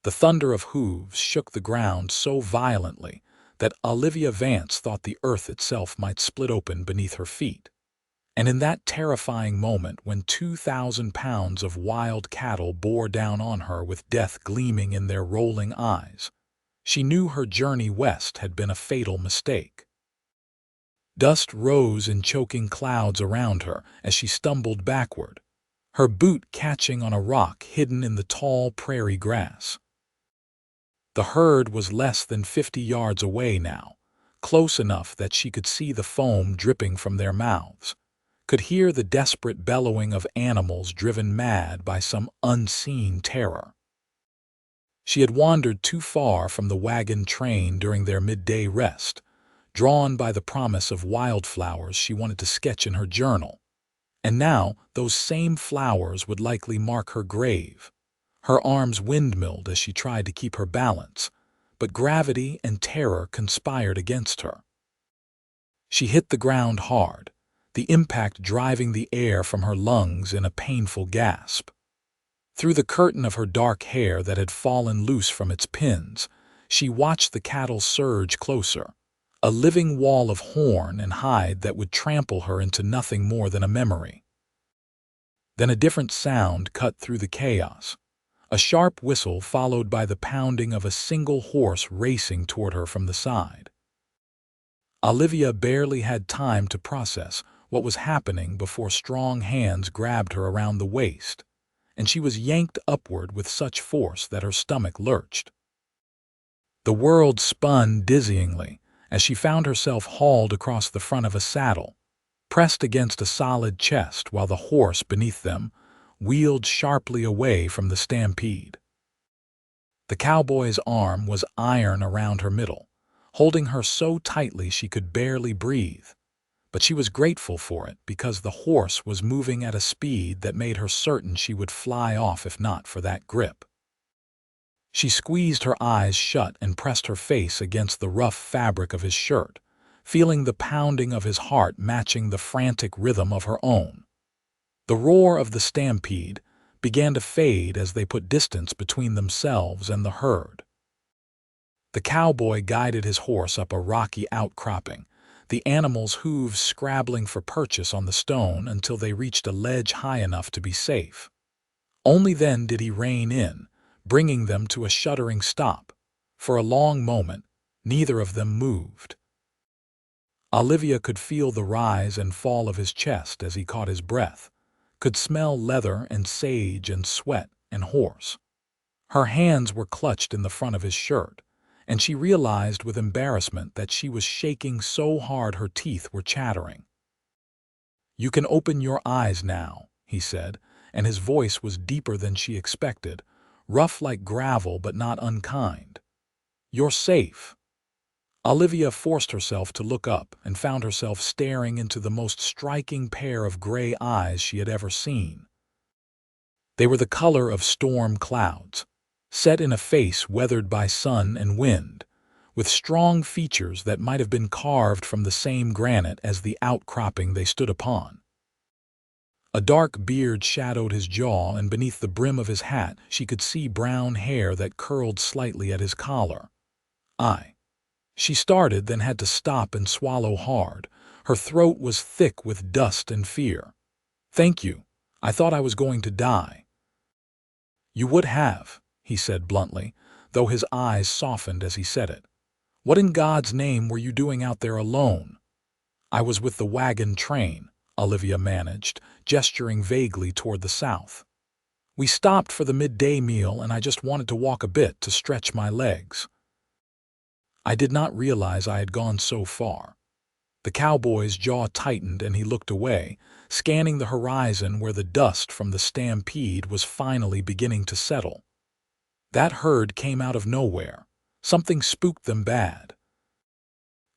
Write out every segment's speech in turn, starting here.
The thunder of hooves shook the ground so violently that Olivia Vance thought the earth itself might split open beneath her feet. And in that terrifying moment when 2,000 pounds of wild cattle bore down on her with death gleaming in their rolling eyes, she knew her journey west had been a fatal mistake. Dust rose in choking clouds around her as she stumbled backward, her boot catching on a rock hidden in the tall prairie grass. The herd was less than 50 yards away now, close enough that she could see the foam dripping from their mouths, could hear the desperate bellowing of animals driven mad by some unseen terror. She had wandered too far from the wagon train during their midday rest, drawn by the promise of wildflowers she wanted to sketch in her journal. And now those same flowers would likely mark her grave. Her arms windmilled as she tried to keep her balance, but gravity and terror conspired against her. She hit the ground hard, the impact driving the air from her lungs in a painful gasp. Through the curtain of her dark hair that had fallen loose from its pins, she watched the cattle surge closer, a living wall of horn and hide that would trample her into nothing more than a memory. Then a different sound cut through the chaos, a sharp whistle followed by the pounding of a single horse racing toward her from the side. Olivia barely had time to process what was happening before strong hands grabbed her around the waist, and she was yanked upward with such force that her stomach lurched. The world spun dizzyingly as she found herself hauled across the front of a saddle, pressed against a solid chest while the horse beneath them wheeled sharply away from the Stampede. The cowboy's arm was iron around her middle, holding her so tightly she could barely breathe, but she was grateful for it because the horse was moving at a speed that made her certain she would fly off if not for that grip. She squeezed her eyes shut and pressed her face against the rough fabric of his shirt, feeling the pounding of his heart matching the frantic rhythm of her own. The roar of the Stampede began to fade as they put distance between themselves and the herd. The cowboy guided his horse up a rocky outcropping, the animal's hooves scrabbling for purchase on the stone until they reached a ledge high enough to be safe. Only then did he rein in, bringing them to a shuddering stop. For a long moment, neither of them moved. Olivia could feel the rise and fall of his chest as he caught his breath, could smell leather and sage and sweat and horse. Her hands were clutched in the front of his shirt, and she realized with embarrassment that she was shaking so hard her teeth were chattering. "You can open your eyes now," he said, and his voice was deeper than she expected, rough like gravel but not unkind. "You're safe." Olivia forced herself to look up and found herself staring into the most striking pair of gray eyes she had ever seen. They were the color of storm clouds, set in a face weathered by sun and wind, with strong features that might have been carved from the same granite as the outcropping they stood upon. A dark beard shadowed his jaw, and beneath the brim of his hat she could see brown hair that curled slightly at his collar. She started, then had to stop and swallow hard. Her throat was thick with dust and fear. "Thank you. I thought I was going to die." "You would have," he said bluntly, though his eyes softened as he said it. "What in God's name were you doing out there alone?" "I was with the wagon train," Olivia managed, gesturing vaguely toward the south. "We stopped for the midday meal and I just wanted to walk a bit to stretch my legs." "I did not realize I had gone so far." The cowboy's jaw tightened and he looked away, scanning the horizon where the dust from the Stampede was finally beginning to settle. That herd came out of nowhere. Something spooked them bad.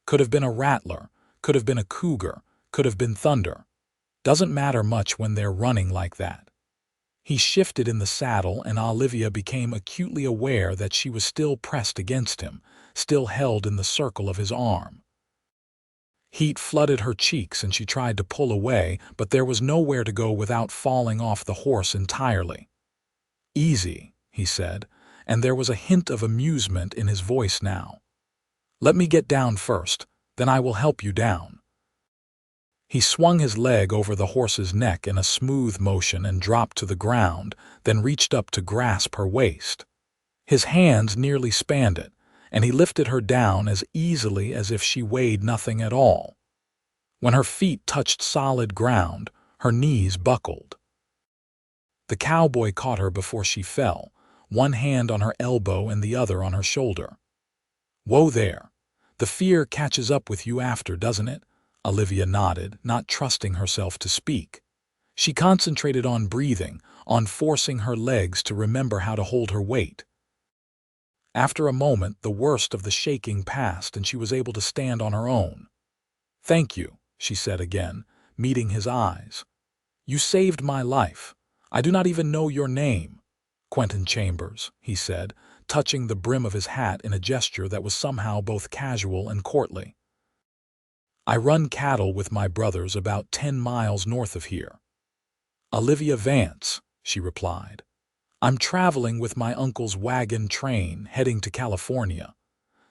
Could have been a rattler, could have been a cougar, could have been thunder. Doesn't matter much when they're running like that. He shifted in the saddle and Olivia became acutely aware that she was still pressed against him, still held in the circle of his arm. Heat flooded her cheeks and she tried to pull away, but there was nowhere to go without falling off the horse entirely. "Easy," he said, and there was a hint of amusement in his voice now. "Let me get down first, then I will help you down." He swung his leg over the horse's neck in a smooth motion and dropped to the ground, then reached up to grasp her waist. His hands nearly spanned it, and he lifted her down as easily as if she weighed nothing at all. When her feet touched solid ground, her knees buckled. The cowboy caught her before she fell, one hand on her elbow and the other on her shoulder. "Whoa there. The fear catches up with you after, doesn't it?" Olivia nodded, not trusting herself to speak. She concentrated on breathing, on forcing her legs to remember how to hold her weight. After a moment, the worst of the shaking passed and she was able to stand on her own. "Thank you," she said again, meeting his eyes. "You saved my life. I do not even know your name." "Quentin Chambers," he said, touching the brim of his hat in a gesture that was somehow both casual and courtly. "I run cattle with my brothers about 10 miles north of here." "Olivia Vance," she replied. "I'm traveling with my uncle's wagon train heading to California."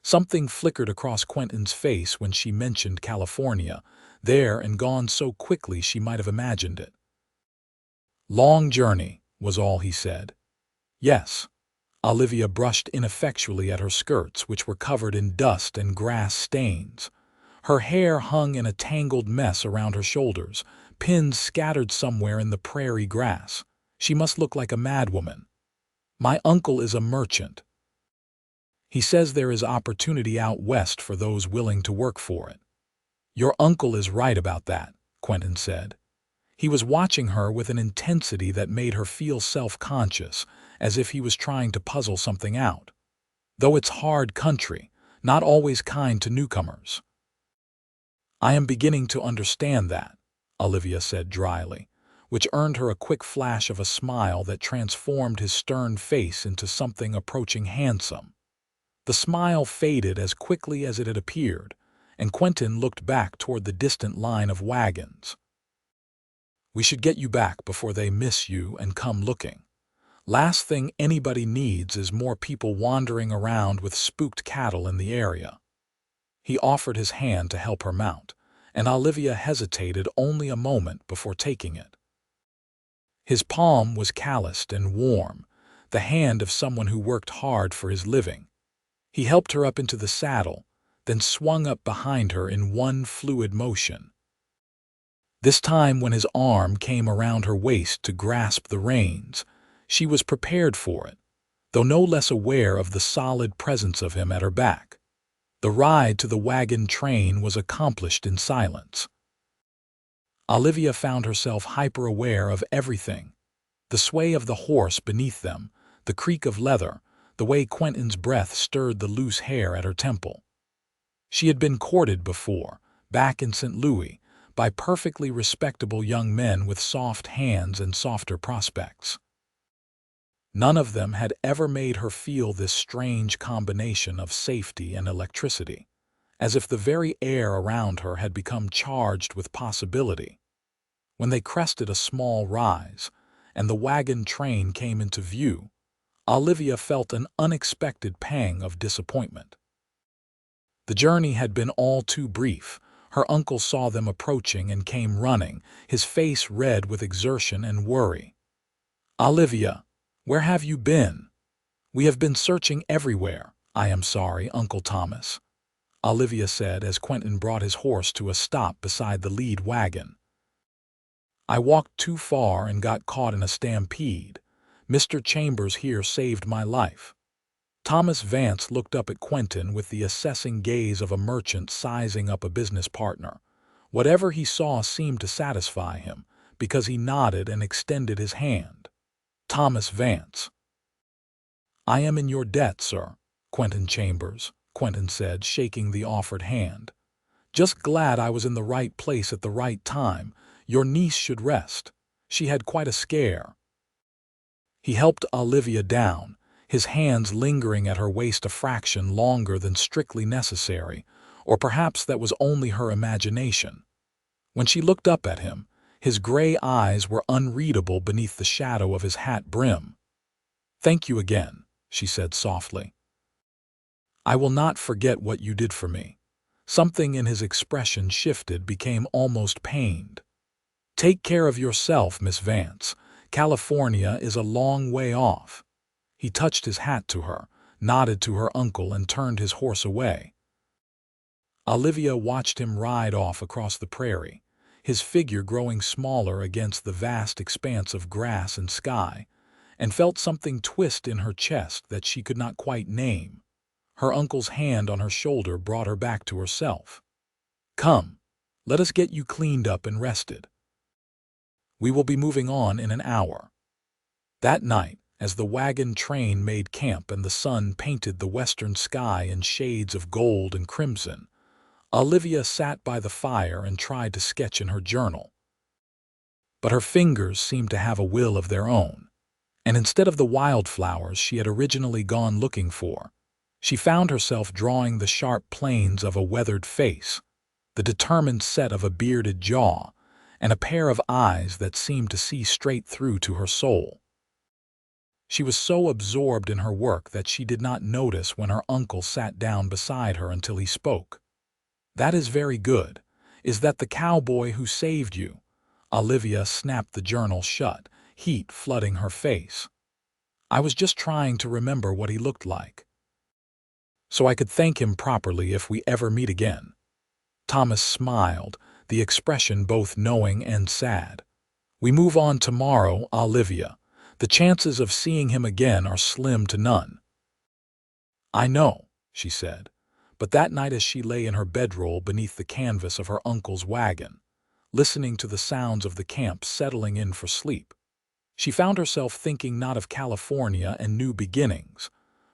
Something flickered across Quentin's face when she mentioned California, there and gone so quickly she might have imagined it. "Long journey," was all he said. "Yes." Olivia brushed ineffectually at her skirts, which were covered in dust and grass stains. Her hair hung in a tangled mess around her shoulders, pins scattered somewhere in the prairie grass. She must look like a madwoman. "My uncle is a merchant. He says there is opportunity out west for those willing to work for it." "Your uncle is right about that," Quentin said. He was watching her with an intensity that made her feel self-conscious, as if he was trying to puzzle something out. "Though it's hard country, not always kind to newcomers." "I am beginning to understand that," Olivia said dryly, which earned her a quick flash of a smile that transformed his stern face into something approaching handsome. The smile faded as quickly as it had appeared, and Quentin looked back toward the distant line of wagons. "We should get you back before they miss you and come looking. Last thing anybody needs is more people wandering around with spooked cattle in the area." He offered his hand to help her mount, and Olivia hesitated only a moment before taking it. His palm was calloused and warm, the hand of someone who worked hard for his living. He helped her up into the saddle, then swung up behind her in one fluid motion. This time, when his arm came around her waist to grasp the reins, she was prepared for it, though no less aware of the solid presence of him at her back. The ride to the wagon train was accomplished in silence. Olivia found herself hyper-aware of everything: the sway of the horse beneath them, the creak of leather, the way Quentin's breath stirred the loose hair at her temple. She had been courted before, back in St. Louis, by perfectly respectable young men with soft hands and softer prospects. None of them had ever made her feel this strange combination of safety and electricity, as if the very air around her had become charged with possibility. When they crested a small rise, and the wagon train came into view, Olivia felt an unexpected pang of disappointment. The journey had been all too brief. Her uncle saw them approaching and came running, his face red with exertion and worry. "Olivia, where have you been? We have been searching everywhere." "I am sorry, Uncle Thomas," Olivia said as Quentin brought his horse to a stop beside the lead wagon. "I walked too far and got caught in a stampede. Mr. Chambers here saved my life." Thomas Vance looked up at Quentin with the assessing gaze of a merchant sizing up a business partner. Whatever he saw seemed to satisfy him, because he nodded and extended his hand. "Thomas Vance." "I am in your debt, sir, Quentin Chambers," Quentin said, shaking the offered hand. "Just glad I was in the right place at the right time. Your niece should rest. She had quite a scare." He helped Olivia down, his hands lingering at her waist a fraction longer than strictly necessary, or perhaps that was only her imagination. When she looked up at him, his gray eyes were unreadable beneath the shadow of his hat brim. "Thank you again," she said softly. "I will not forget what you did for me." Something in his expression shifted, became almost pained. "Take care of yourself, Miss Vance. California is a long way off." He touched his hat to her, nodded to her uncle, and turned his horse away. Olivia watched him ride off across the prairie, his figure growing smaller against the vast expanse of grass and sky, and felt something twist in her chest that she could not quite name. Her uncle's hand on her shoulder brought her back to herself. "Come, let us get you cleaned up and rested. We will be moving on in an hour." That night, as the wagon train made camp and the sun painted the western sky in shades of gold and crimson, Olivia sat by the fire and tried to sketch in her journal. But her fingers seemed to have a will of their own, and instead of the wildflowers she had originally gone looking for, she found herself drawing the sharp planes of a weathered face, the determined set of a bearded jaw, and a pair of eyes that seemed to see straight through to her soul. She was so absorbed in her work that she did not notice when her uncle sat down beside her until he spoke. "That is very good. Is that the cowboy who saved you?" Olivia snapped the journal shut, heat flooding her face. "I was just trying to remember what he looked like, so I could thank him properly if we ever meet again." Thomas smiled, the expression both knowing and sad. "We move on tomorrow, Olivia. The chances of seeing him again are slim to none." "I know," she said, but that night as she lay in her bedroll beneath the canvas of her uncle's wagon, listening to the sounds of the camp settling in for sleep, she found herself thinking not of California and new beginnings,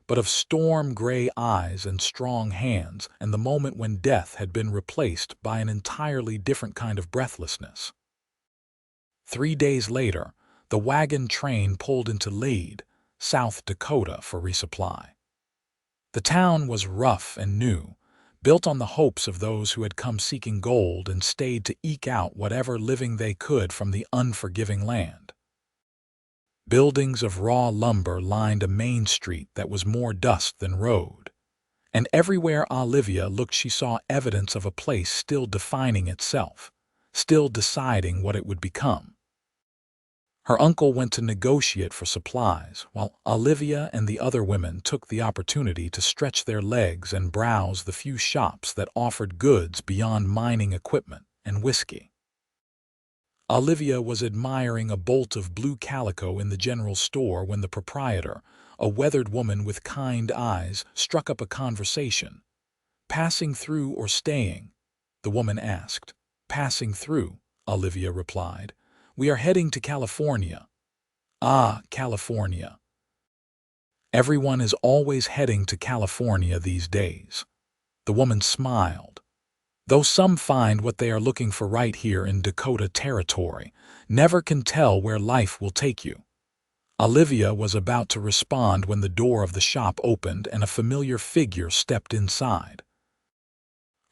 but of storm-gray eyes and strong hands and the moment when death had been replaced by an entirely different kind of breathlessness. 3 days later, the wagon train pulled into Lead, South Dakota, for resupply. The town was rough and new, built on the hopes of those who had come seeking gold and stayed to eke out whatever living they could from the unforgiving land. Buildings of raw lumber lined a main street that was more dust than road, and everywhere Olivia looked she saw evidence of a place still defining itself, still deciding what it would become. Her uncle went to negotiate for supplies, while Olivia and the other women took the opportunity to stretch their legs and browse the few shops that offered goods beyond mining equipment and whiskey. Olivia was admiring a bolt of blue calico in the general store when the proprietor, a weathered woman with kind eyes, struck up a conversation. "Passing through or staying?" the woman asked. "Passing through," Olivia replied. "We are heading to California." "Ah, California. Everyone is always heading to California these days." The woman smiled. "Though some find what they are looking for right here in Dakota territory, never can tell where life will take you." Olivia was about to respond when the door of the shop opened and a familiar figure stepped inside.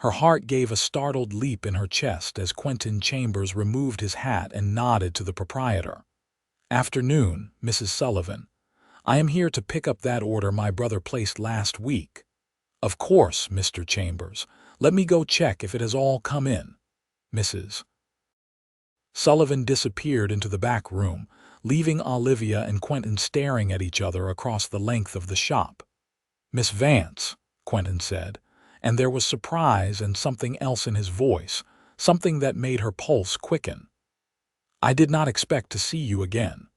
Her heart gave a startled leap in her chest as Quentin Chambers removed his hat and nodded to the proprietor. "Afternoon, Mrs. Sullivan. I am here to pick up that order my brother placed last week." "Of course, Mr. Chambers. Let me go check if it has all come in." Mrs. Sullivan disappeared into the back room, leaving Olivia and Quentin staring at each other across the length of the shop. "Miss Vance," Quentin said, and there was surprise and something else in his voice, something that made her pulse quicken. "I did not expect to see you again."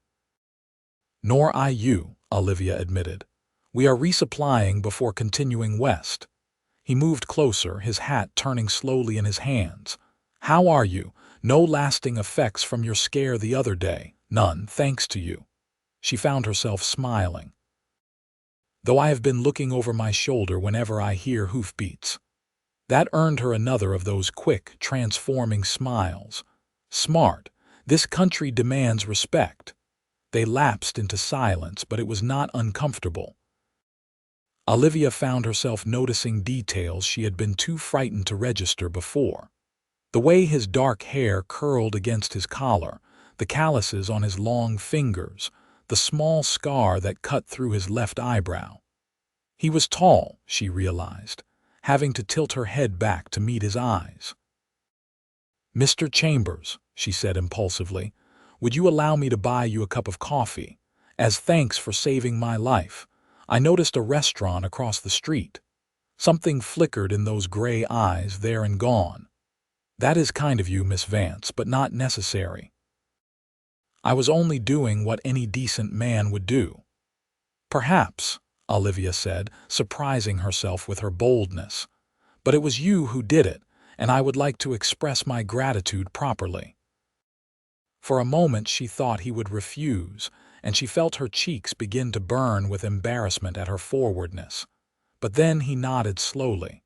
"Nor I you," Olivia admitted. "We are resupplying before continuing west." He moved closer, his hat turning slowly in his hands. "How are you? No lasting effects from your scare the other day?" "None, thanks to you." She found herself smiling. "Though I have been looking over my shoulder whenever I hear hoofbeats." That earned her another of those quick, transforming smiles. "Smart. This country demands respect." They lapsed into silence, but it was not uncomfortable. Olivia found herself noticing details she had been too frightened to register before. The way his dark hair curled against his collar, the calluses on his long fingers, the small scar that cut through his left eyebrow. He was tall, she realized, having to tilt her head back to meet his eyes. "Mr. Chambers," she said impulsively, "would you allow me to buy you a cup of coffee? As thanks for saving my life. I noticed a restaurant across the street." Something flickered in those gray eyes, there and gone. "That is kind of you, Miss Vance, but not necessary. I was only doing what any decent man would do." "Perhaps," Olivia said, surprising herself with her boldness. "But it was you who did it, and I would like to express my gratitude properly." For a moment she thought he would refuse, and she felt her cheeks begin to burn with embarrassment at her forwardness. But then he nodded slowly.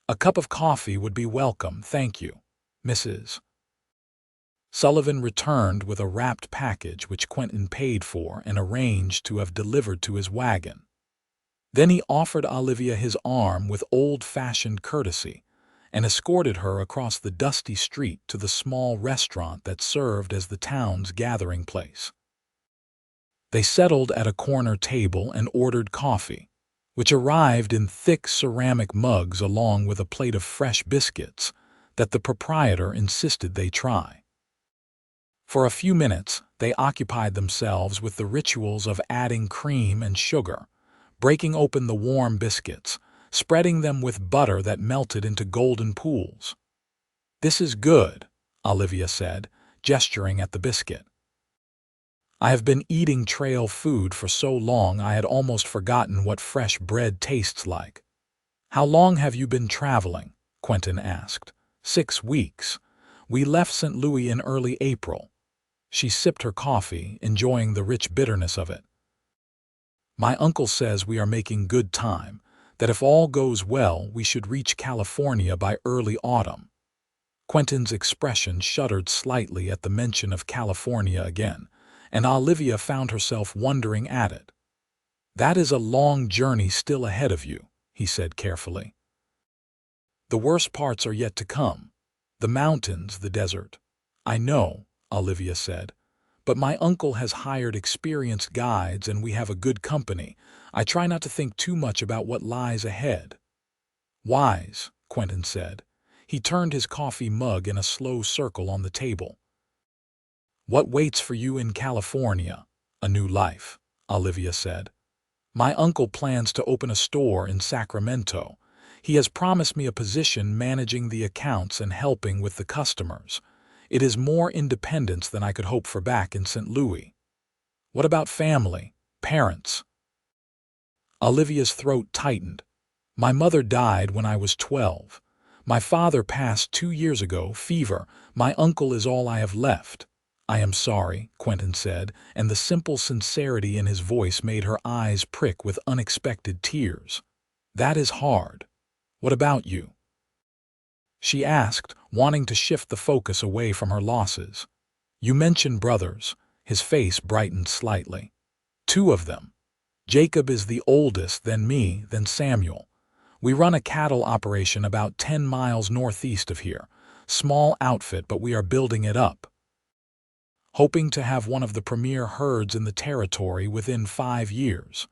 "A cup of coffee would be welcome, thank you, Mrs. Sullivan returned with a wrapped package which Quentin paid for and arranged to have delivered to his wagon. Then he offered Olivia his arm with old-fashioned courtesy and escorted her across the dusty street to the small restaurant that served as the town's gathering place. They settled at a corner table and ordered coffee, which arrived in thick ceramic mugs along with a plate of fresh biscuits that the proprietor insisted they try. For a few minutes, they occupied themselves with the rituals of adding cream and sugar, breaking open the warm biscuits, spreading them with butter that melted into golden pools. "This is good," Olivia said, gesturing at the biscuit. "I have been eating trail food for so long I had almost forgotten what fresh bread tastes like." "How long have you been traveling?" Quentin asked. 6 weeks. We left St. Louis in early April." She sipped her coffee, enjoying the rich bitterness of it. "My uncle says we are making good time, that if all goes well we should reach California by early autumn." Quentin's expression shuddered slightly at the mention of California again, and Olivia found herself wondering at it. "That is a long journey still ahead of you," he said carefully. "The worst parts are yet to come. The mountains, the desert." "I know," Olivia said, "but my uncle has hired experienced guides and we have a good company. I try not to think too much about what lies ahead." "Wise," Quentin said. He turned his coffee mug in a slow circle on the table. "What waits for you in California?" "A new life," Olivia said. "My uncle plans to open a store in Sacramento. He has promised me a position managing the accounts and helping with the customers. It is more independence than I could hope for back in St. Louis." "What about family, parents?" Olivia's throat tightened. "My mother died when I was 12. My father passed 2 years ago, fever. My uncle is all I have left." "I am sorry," Quentin said, and the simple sincerity in his voice made her eyes prick with unexpected tears. "That is hard. What about you?" she asked, wanting to shift the focus away from her losses. "You mentioned brothers." His face brightened slightly. "2 of them. Jacob is the oldest, then me, then Samuel. We run a cattle operation about 10 miles northeast of here. Small outfit, but we are building it up, hoping to have one of the premier herds in the territory within 5 years.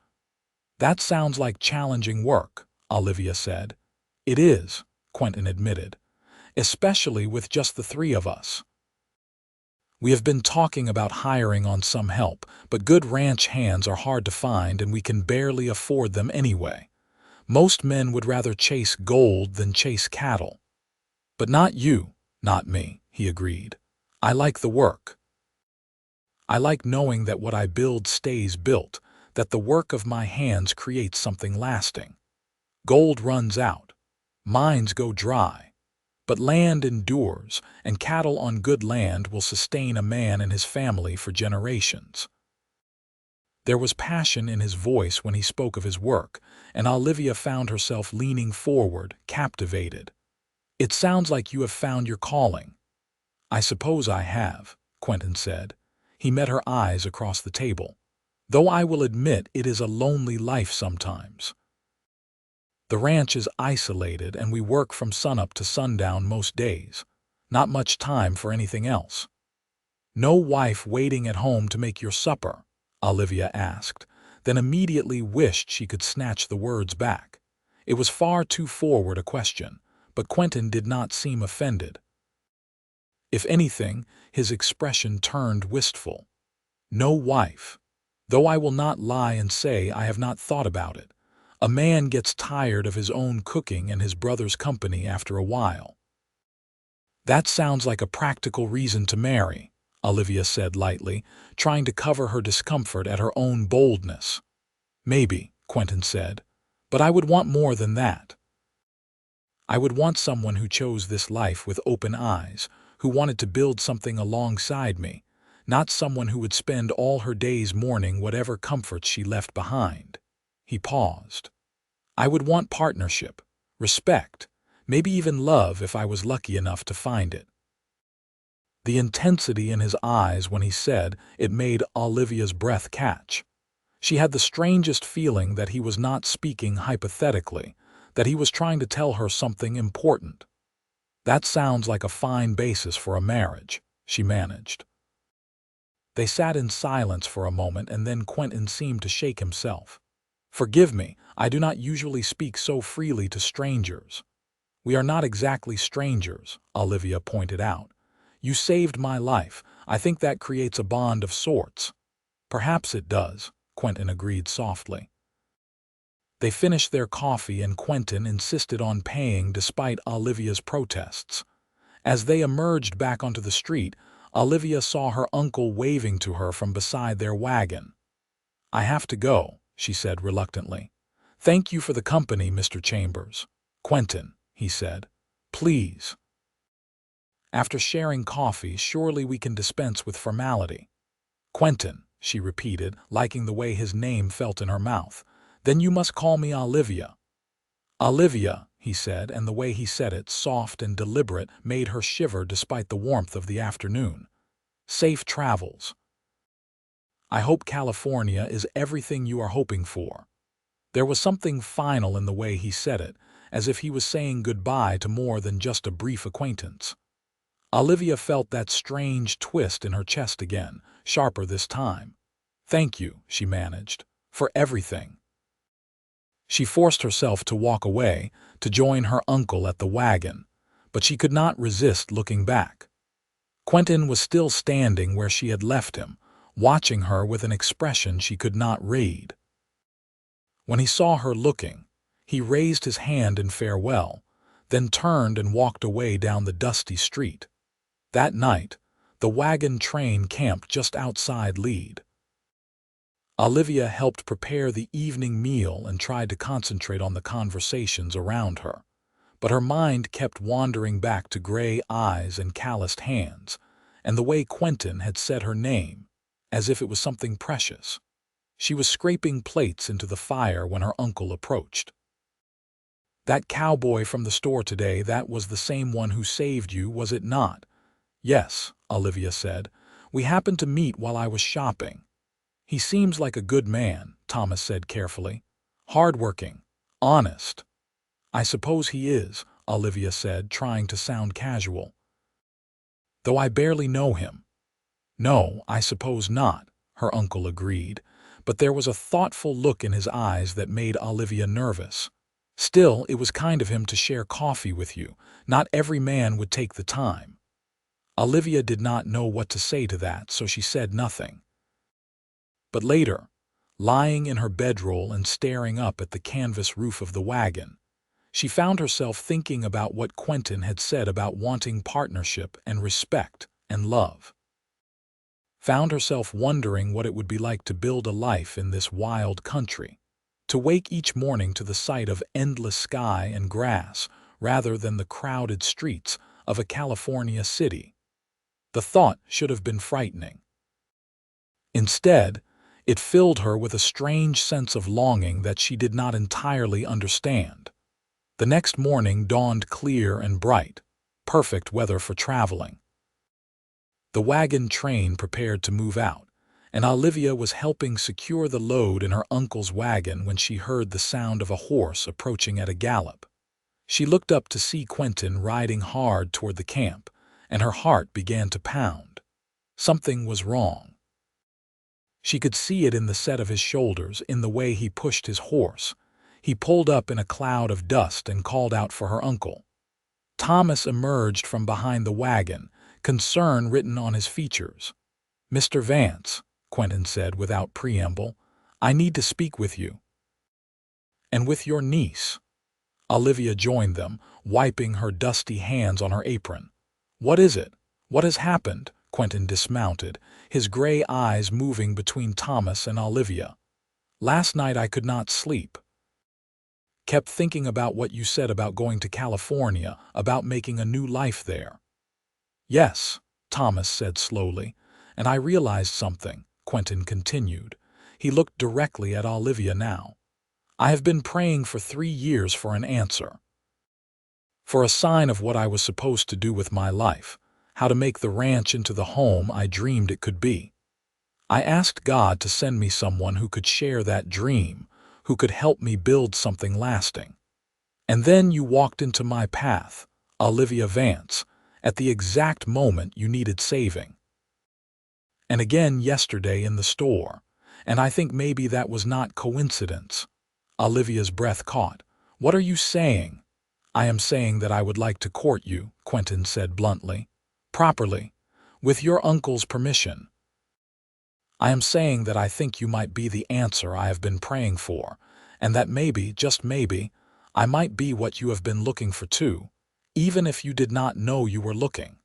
"That sounds like challenging work," Olivia said. "It is," Quentin admitted, "especially with just the 3 of us. We have been talking about hiring on some help, but good ranch hands are hard to find and we can barely afford them anyway. Most men would rather chase gold than chase cattle." "But not you, not me," he agreed. "I like the work. I like knowing that what I build stays built, that the work of my hands creates something lasting. Gold runs out. Mines go dry. But land endures, and cattle on good land will sustain a man and his family for generations." There was passion in his voice when he spoke of his work, and Olivia found herself leaning forward, captivated. "It sounds like you have found your calling." "I suppose I have," Quentin said. He met her eyes across the table. "Though I will admit it is a lonely life sometimes. The ranch is isolated and we work from sunup to sundown most days. Not much time for anything else. No wife waiting at home to make your supper," Olivia asked, then immediately wished she could snatch the words back. It was far too forward a question, but Quentin did not seem offended. If anything, his expression turned wistful. No wife. Though I will not lie and say I have not thought about it. A man gets tired of his own cooking and his brother's company after a while. That sounds like a practical reason to marry, Olivia said lightly, trying to cover her discomfort at her own boldness. Maybe, Quentin said, but I would want more than that. I would want someone who chose this life with open eyes, who wanted to build something alongside me, not someone who would spend all her days mourning whatever comforts she left behind. He paused. I would want partnership, respect, maybe even love if I was lucky enough to find it. The intensity in his eyes when he said it made Olivia's breath catch. She had the strangest feeling that he was not speaking hypothetically, that he was trying to tell her something important. That sounds like a fine basis for a marriage, she managed. They sat in silence for a moment, and then Quentin seemed to shake himself. Forgive me, I do not usually speak so freely to strangers. We are not exactly strangers, Olivia pointed out. You saved my life. I think that creates a bond of sorts. Perhaps it does, Quentin agreed softly. They finished their coffee and Quentin insisted on paying despite Olivia's protests. As they emerged back onto the street, Olivia saw her uncle waving to her from beside their wagon. I have to go, she said reluctantly. Thank you for the company, Mr. Chambers. Quentin, he said. Please. After sharing coffee, surely we can dispense with formality. Quentin, she repeated, liking the way his name felt in her mouth. Then you must call me Olivia. Olivia, he said, and the way he said it, soft and deliberate, made her shiver despite the warmth of the afternoon. Safe travels. I hope California is everything you are hoping for. There was something final in the way he said it, as if he was saying goodbye to more than just a brief acquaintance. Olivia felt that strange twist in her chest again, sharper this time. Thank you, she managed, for everything. She forced herself to walk away, to join her uncle at the wagon, but she could not resist looking back. Quentin was still standing where she had left him, watching her with an expression she could not read. When he saw her looking, he raised his hand in farewell, then turned and walked away down the dusty street. That night, the wagon train camped just outside Lead. Olivia helped prepare the evening meal and tried to concentrate on the conversations around her, but her mind kept wandering back to gray eyes and calloused hands, and the way Quentin had said her name, as if it was something precious. She was scraping plates into the fire when her uncle approached. That cowboy from the store today, that was the same one who saved you, was it not? Yes, Olivia said. We happened to meet while I was shopping. He seems like a good man, Thomas said carefully. Hardworking, honest. I suppose he is, Olivia said, trying to sound casual. Though I barely know him. No, I suppose not, her uncle agreed, but there was a thoughtful look in his eyes that made Olivia nervous. Still, it was kind of him to share coffee with you. Not every man would take the time. Olivia did not know what to say to that, so she said nothing. But later, lying in her bedroll and staring up at the canvas roof of the wagon, she found herself thinking about what Quentin had said about wanting partnership and respect and love. Found herself wondering what it would be like to build a life in this wild country, to wake each morning to the sight of endless sky and grass rather than the crowded streets of a California city. The thought should have been frightening. Instead, it filled her with a strange sense of longing that she did not entirely understand. The next morning dawned clear and bright, perfect weather for traveling. The wagon train prepared to move out, and Olivia was helping secure the load in her uncle's wagon when she heard the sound of a horse approaching at a gallop. She looked up to see Quentin riding hard toward the camp, and her heart began to pound. Something was wrong. She could see it in the set of his shoulders, in the way he pushed his horse. He pulled up in a cloud of dust and called out for her uncle. Thomas emerged from behind the wagon, concern written on his features. "Mr. Vance," Quentin said without preamble, "I need to speak with you." "And with your niece." Olivia joined them, wiping her dusty hands on her apron. "What is it? What has happened?" Quentin dismounted, his gray eyes moving between Thomas and Olivia. "Last night I could not sleep. Kept thinking about what you said about going to California, about making a new life there." "Yes," Thomas said slowly, "and I realized something," Quentin continued. He looked directly at Olivia now. "I have been praying for 3 years for an answer. For a sign of what I was supposed to do with my life, how to make the ranch into the home I dreamed it could be. I asked God to send me someone who could share that dream, who could help me build something lasting. And then you walked into my path, Olivia Vance, at the exact moment you needed saving. And again yesterday in the store, and I think maybe that was not coincidence." Olivia's breath caught. "What are you saying?" "I am saying that I would like to court you," Quentin said bluntly. "Properly, with your uncle's permission. I am saying that I think you might be the answer I have been praying for, and that maybe, just maybe, I might be what you have been looking for too, even if you did not know you were looking."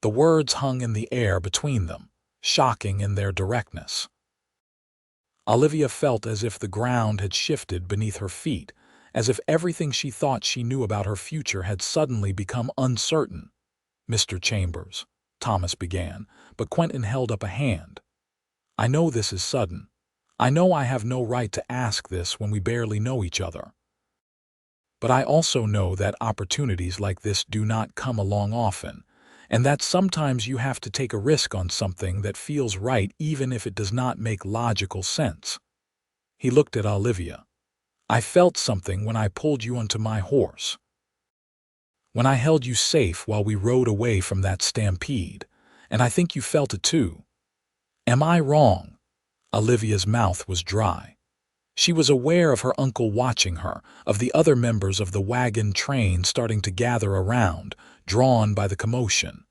The words hung in the air between them, shocking in their directness. Olivia felt as if the ground had shifted beneath her feet, as if everything she thought she knew about her future had suddenly become uncertain. "Mr. Chambers," Thomas began, but Quentin held up a hand. "I know this is sudden. I know I have no right to ask this when we barely know each other. But I also know that opportunities like this do not come along often, and that sometimes you have to take a risk on something that feels right even if it does not make logical sense." He looked at Olivia. "I felt something when I pulled you onto my horse. When I held you safe while we rode away from that stampede, and I think you felt it too. Am I wrong?" Olivia's mouth was dry. She was aware of her uncle watching her, of the other members of the wagon train starting to gather around, drawn by the commotion.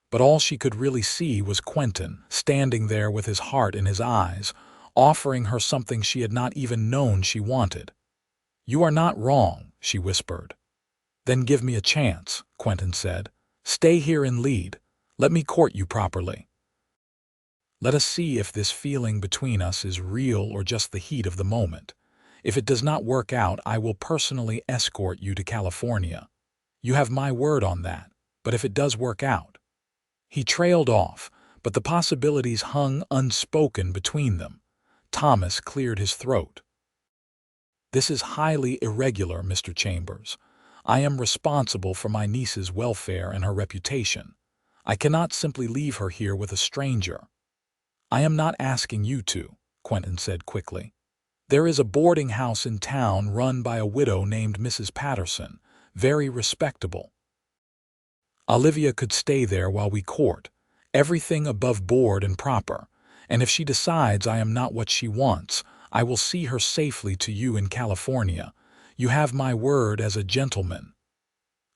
But all she could really see was Quentin, standing there with his heart in his eyes, offering her something she had not even known she wanted. "You are not wrong," she whispered. "Then give me a chance," Quentin said. "Stay here and lead. Let me court you properly. Let us see if this feeling between us is real or just the heat of the moment. If it does not work out, I will personally escort you to California. You have my word on that, but if it does work out—" He trailed off, but the possibilities hung unspoken between them. Thomas cleared his throat. "This is highly irregular, Mr. Chambers. I am responsible for my niece's welfare and her reputation. I cannot simply leave her here with a stranger." "I am not asking you to," Quentin said quickly. "There is a boarding house in town run by a widow named Mrs. Patterson, very respectable. Olivia could stay there while we court, everything above board and proper, and if she decides I am not what she wants, I will see her safely to you in California. You have my word as a gentleman."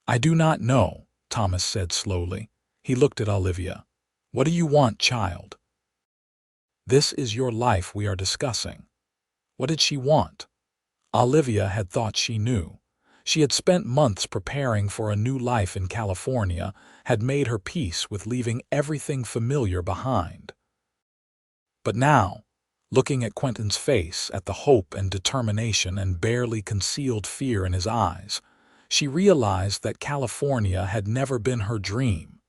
"I do not know," Thomas said slowly. He looked at Olivia. "What do you want, child? This is your life we are discussing." What did she want? Olivia had thought she knew. She had spent months preparing for a new life in California, had made her peace with leaving everything familiar behind. But now, looking at Quentin's face, at the hope and determination and barely concealed fear in his eyes, she realized that California had never been her dream.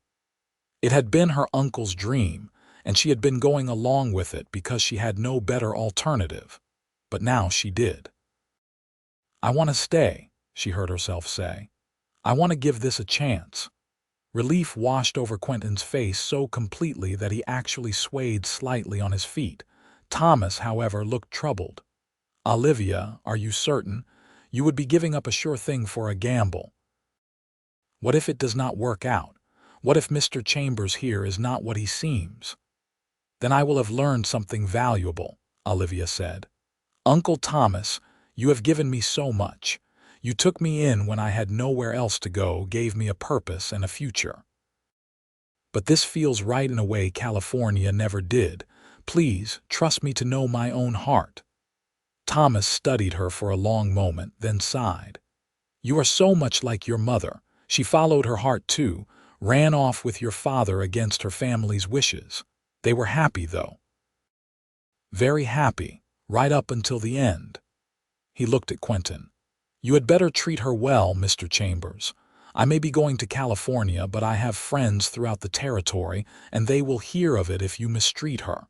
It had been her uncle's dream, and she had been going along with it because she had no better alternative. But now she did. "I want to stay," she heard herself say. "I want to give this a chance." Relief washed over Quentin's face so completely that he actually swayed slightly on his feet. Thomas, however, looked troubled. "Olivia, are you certain? You would be giving up a sure thing for a gamble. What if it does not work out? What if Mr. Chambers here is not what he seems?" Then I will have learned something valuable, Olivia said. Uncle Thomas, you have given me so much. You took me in when I had nowhere else to go, gave me a purpose and a future. But this feels right in a way California never did. Please, trust me to know my own heart. Thomas studied her for a long moment, then sighed. You are so much like your mother. She followed her heart too, ran off with your father against her family's wishes. They were happy, though. Very happy, right up until the end. He looked at Quentin. You had better treat her well, Mr. Chambers. I may be going to California, but I have friends throughout the territory, and they will hear of it if you mistreat her.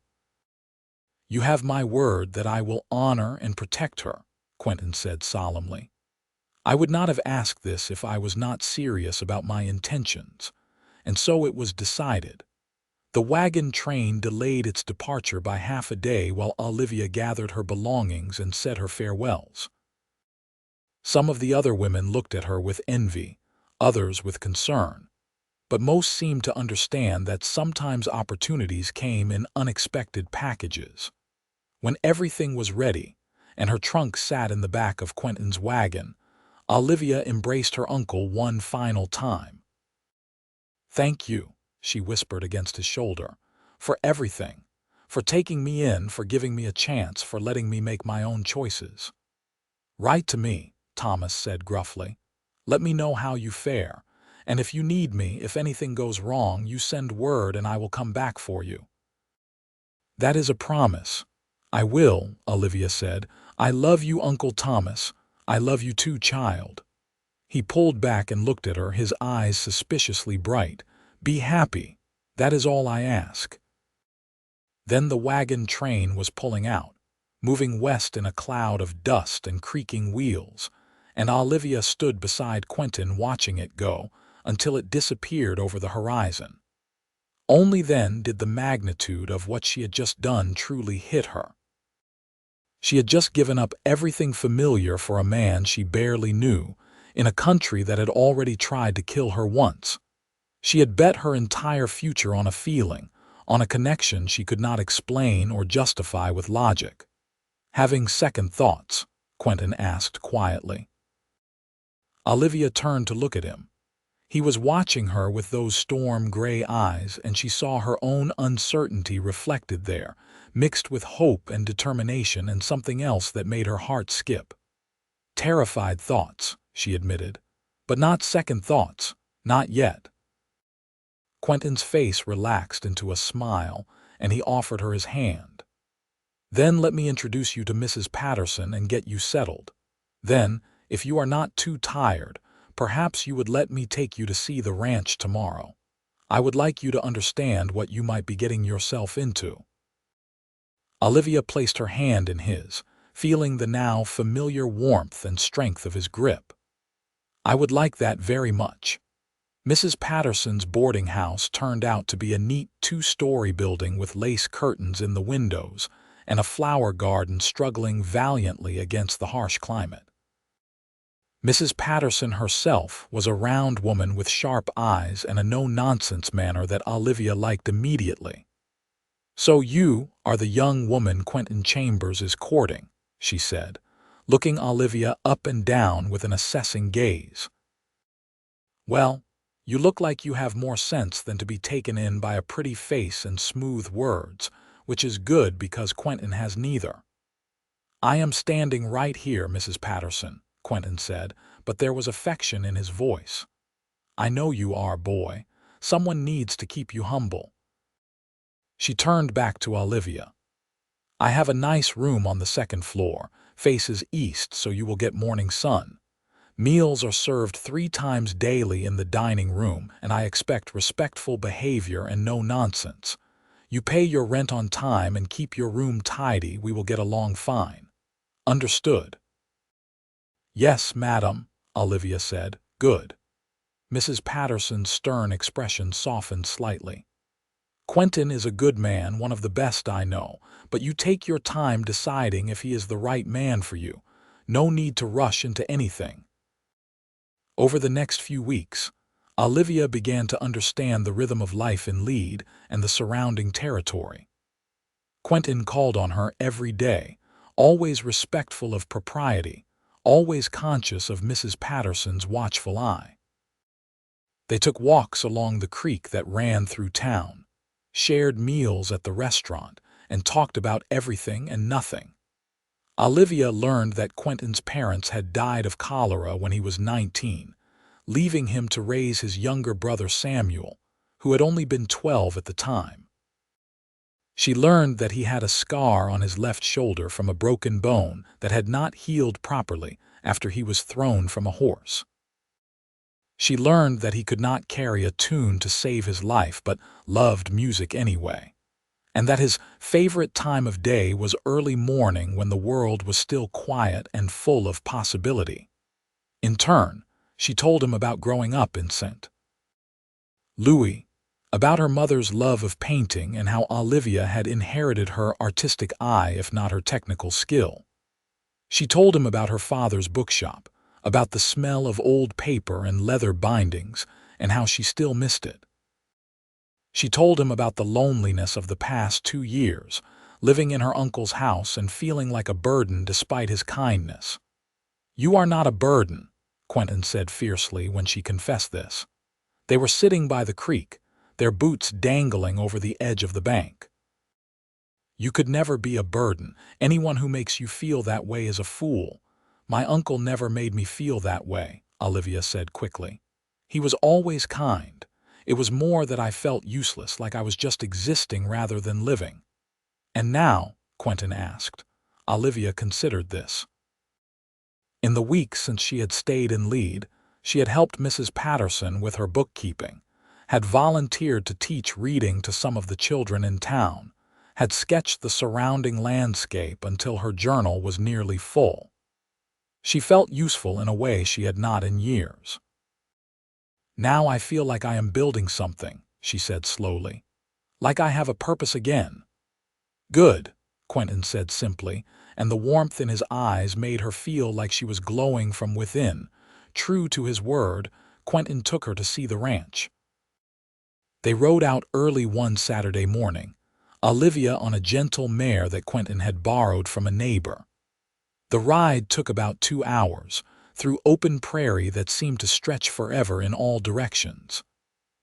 You have my word that I will honor and protect her, Quentin said solemnly. I would not have asked this if I was not serious about my intentions, and so it was decided. The wagon train delayed its departure by half a day while Olivia gathered her belongings and said her farewells. Some of the other women looked at her with envy, others with concern, but most seemed to understand that sometimes opportunities came in unexpected packages. When everything was ready, and her trunk sat in the back of Quentin's wagon, Olivia embraced her uncle one final time. Thank you, she whispered against his shoulder, for everything, for taking me in, for giving me a chance, for letting me make my own choices. Write to me, Thomas said gruffly. Let me know how you fare, and if you need me, if anything goes wrong, you send word and I will come back for you. That is a promise. I will, Olivia said. I love you, Uncle Thomas. I love you too, child. He pulled back and looked at her, his eyes suspiciously bright. Be happy. That is all I ask. Then the wagon train was pulling out, moving west in a cloud of dust and creaking wheels, and Olivia stood beside Quentin watching it go until it disappeared over the horizon. Only then did the magnitude of what she had just done truly hit her. She had just given up everything familiar for a man she barely knew, in a country that had already tried to kill her once. She had bet her entire future on a feeling, on a connection she could not explain or justify with logic. Having second thoughts? Quentin asked quietly. Olivia turned to look at him. He was watching her with those storm-gray eyes, and she saw her own uncertainty reflected there, mixed with hope and determination and something else that made her heart skip. Terrified thoughts, she admitted, but not second thoughts, not yet. Quentin's face relaxed into a smile, and he offered her his hand. Then let me introduce you to Mrs. Patterson and get you settled. Then, if you are not too tired, perhaps you would let me take you to see the ranch tomorrow. I would like you to understand what you might be getting yourself into. Olivia placed her hand in his, feeling the now familiar warmth and strength of his grip. I would like that very much. Mrs. Patterson's boarding house turned out to be a neat two-story building with lace curtains in the windows and a flower garden struggling valiantly against the harsh climate. Mrs. Patterson herself was a round woman with sharp eyes and a no-nonsense manner that Olivia liked immediately. So you are the young woman Quentin Chambers is courting, she said, looking Olivia up and down with an assessing gaze. Well, you look like you have more sense than to be taken in by a pretty face and smooth words, which is good because Quentin has neither. I am standing right here, Mrs. Patterson, Quentin said, but there was affection in his voice. I know you are, boy. Someone needs to keep you humble. She turned back to Olivia. I have a nice room on the second floor, faces east so you will get morning sun. Meals are served 3 times daily in the dining room, and I expect respectful behavior and no nonsense. You pay your rent on time and keep your room tidy, we will get along fine. Understood? Yes, madam, Olivia said. Good. Mrs. Patterson's stern expression softened slightly. Quentin is a good man, one of the best I know, but you take your time deciding if he is the right man for you. No need to rush into anything. Over the next few weeks, Olivia began to understand the rhythm of life in Lead and the surrounding territory. Quentin called on her every day, always respectful of propriety, always conscious of Mrs. Patterson's watchful eye. They took walks along the creek that ran through town, shared meals at the restaurant, and talked about everything and nothing. Olivia learned that Quentin's parents had died of cholera when he was 19, leaving him to raise his younger brother Samuel, who had only been 12 at the time. She learned that he had a scar on his left shoulder from a broken bone that had not healed properly after he was thrown from a horse. She learned that he could not carry a tune to save his life but loved music anyway, and that his favorite time of day was early morning when the world was still quiet and full of possibility. In turn, she told him about growing up in St. Louis, about her mother's love of painting and how Olivia had inherited her artistic eye if not her technical skill. She told him about her father's bookshop, about the smell of old paper and leather bindings, and how she still missed it. She told him about the loneliness of the past 2 years, living in her uncle's house and feeling like a burden despite his kindness. "You are not a burden," Quentin said fiercely when she confessed this. They were sitting by the creek, their boots dangling over the edge of the bank. "You could never be a burden. Anyone who makes you feel that way is a fool. My uncle never made me feel that way," Olivia said quickly. "He was always kind. It was more that I felt useless, like I was just existing rather than living." "And now?" Quentin asked. Olivia considered this. In the weeks since she had stayed in Lead, she had helped Mrs. Patterson with her bookkeeping, had volunteered to teach reading to some of the children in town, had sketched the surrounding landscape until her journal was nearly full. She felt useful in a way she had not in years. "Now I feel like I am building something," she said slowly. "Like I have a purpose again." "Good," Quentin said simply, and the warmth in his eyes made her feel like she was glowing from within. True to his word, Quentin took her to see the ranch. They rode out early one Saturday morning, Olivia on a gentle mare that Quentin had borrowed from a neighbor. The ride took about 2 hours, through open prairie that seemed to stretch forever in all directions.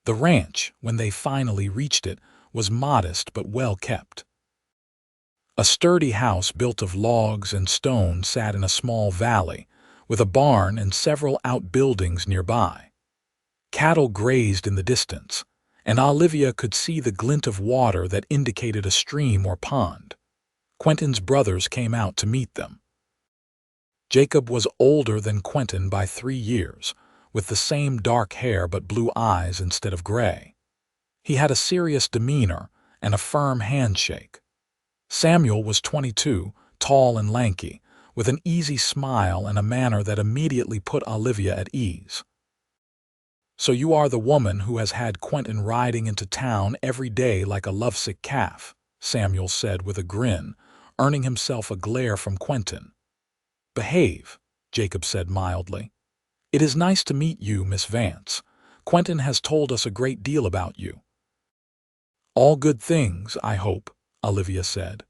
The ranch, when they finally reached it, was modest but well kept. A sturdy house built of logs and stone sat in a small valley, with a barn and several outbuildings nearby. Cattle grazed in the distance, and Olivia could see the glint of water that indicated a stream or pond. Quentin's brothers came out to meet them. Jacob was older than Quentin by 3 years, with the same dark hair but blue eyes instead of gray. He had a serious demeanor and a firm handshake. Samuel was 22, tall and lanky, with an easy smile and a manner that immediately put Olivia at ease. "So you are the woman who has had Quentin riding into town every day like a lovesick calf," Samuel said with a grin, earning himself a glare from Quentin. "Behave," Jacob said mildly. "It is nice to meet you, Miss Vance. Quentin has told us a great deal about you." "All good things, I hope," Olivia said.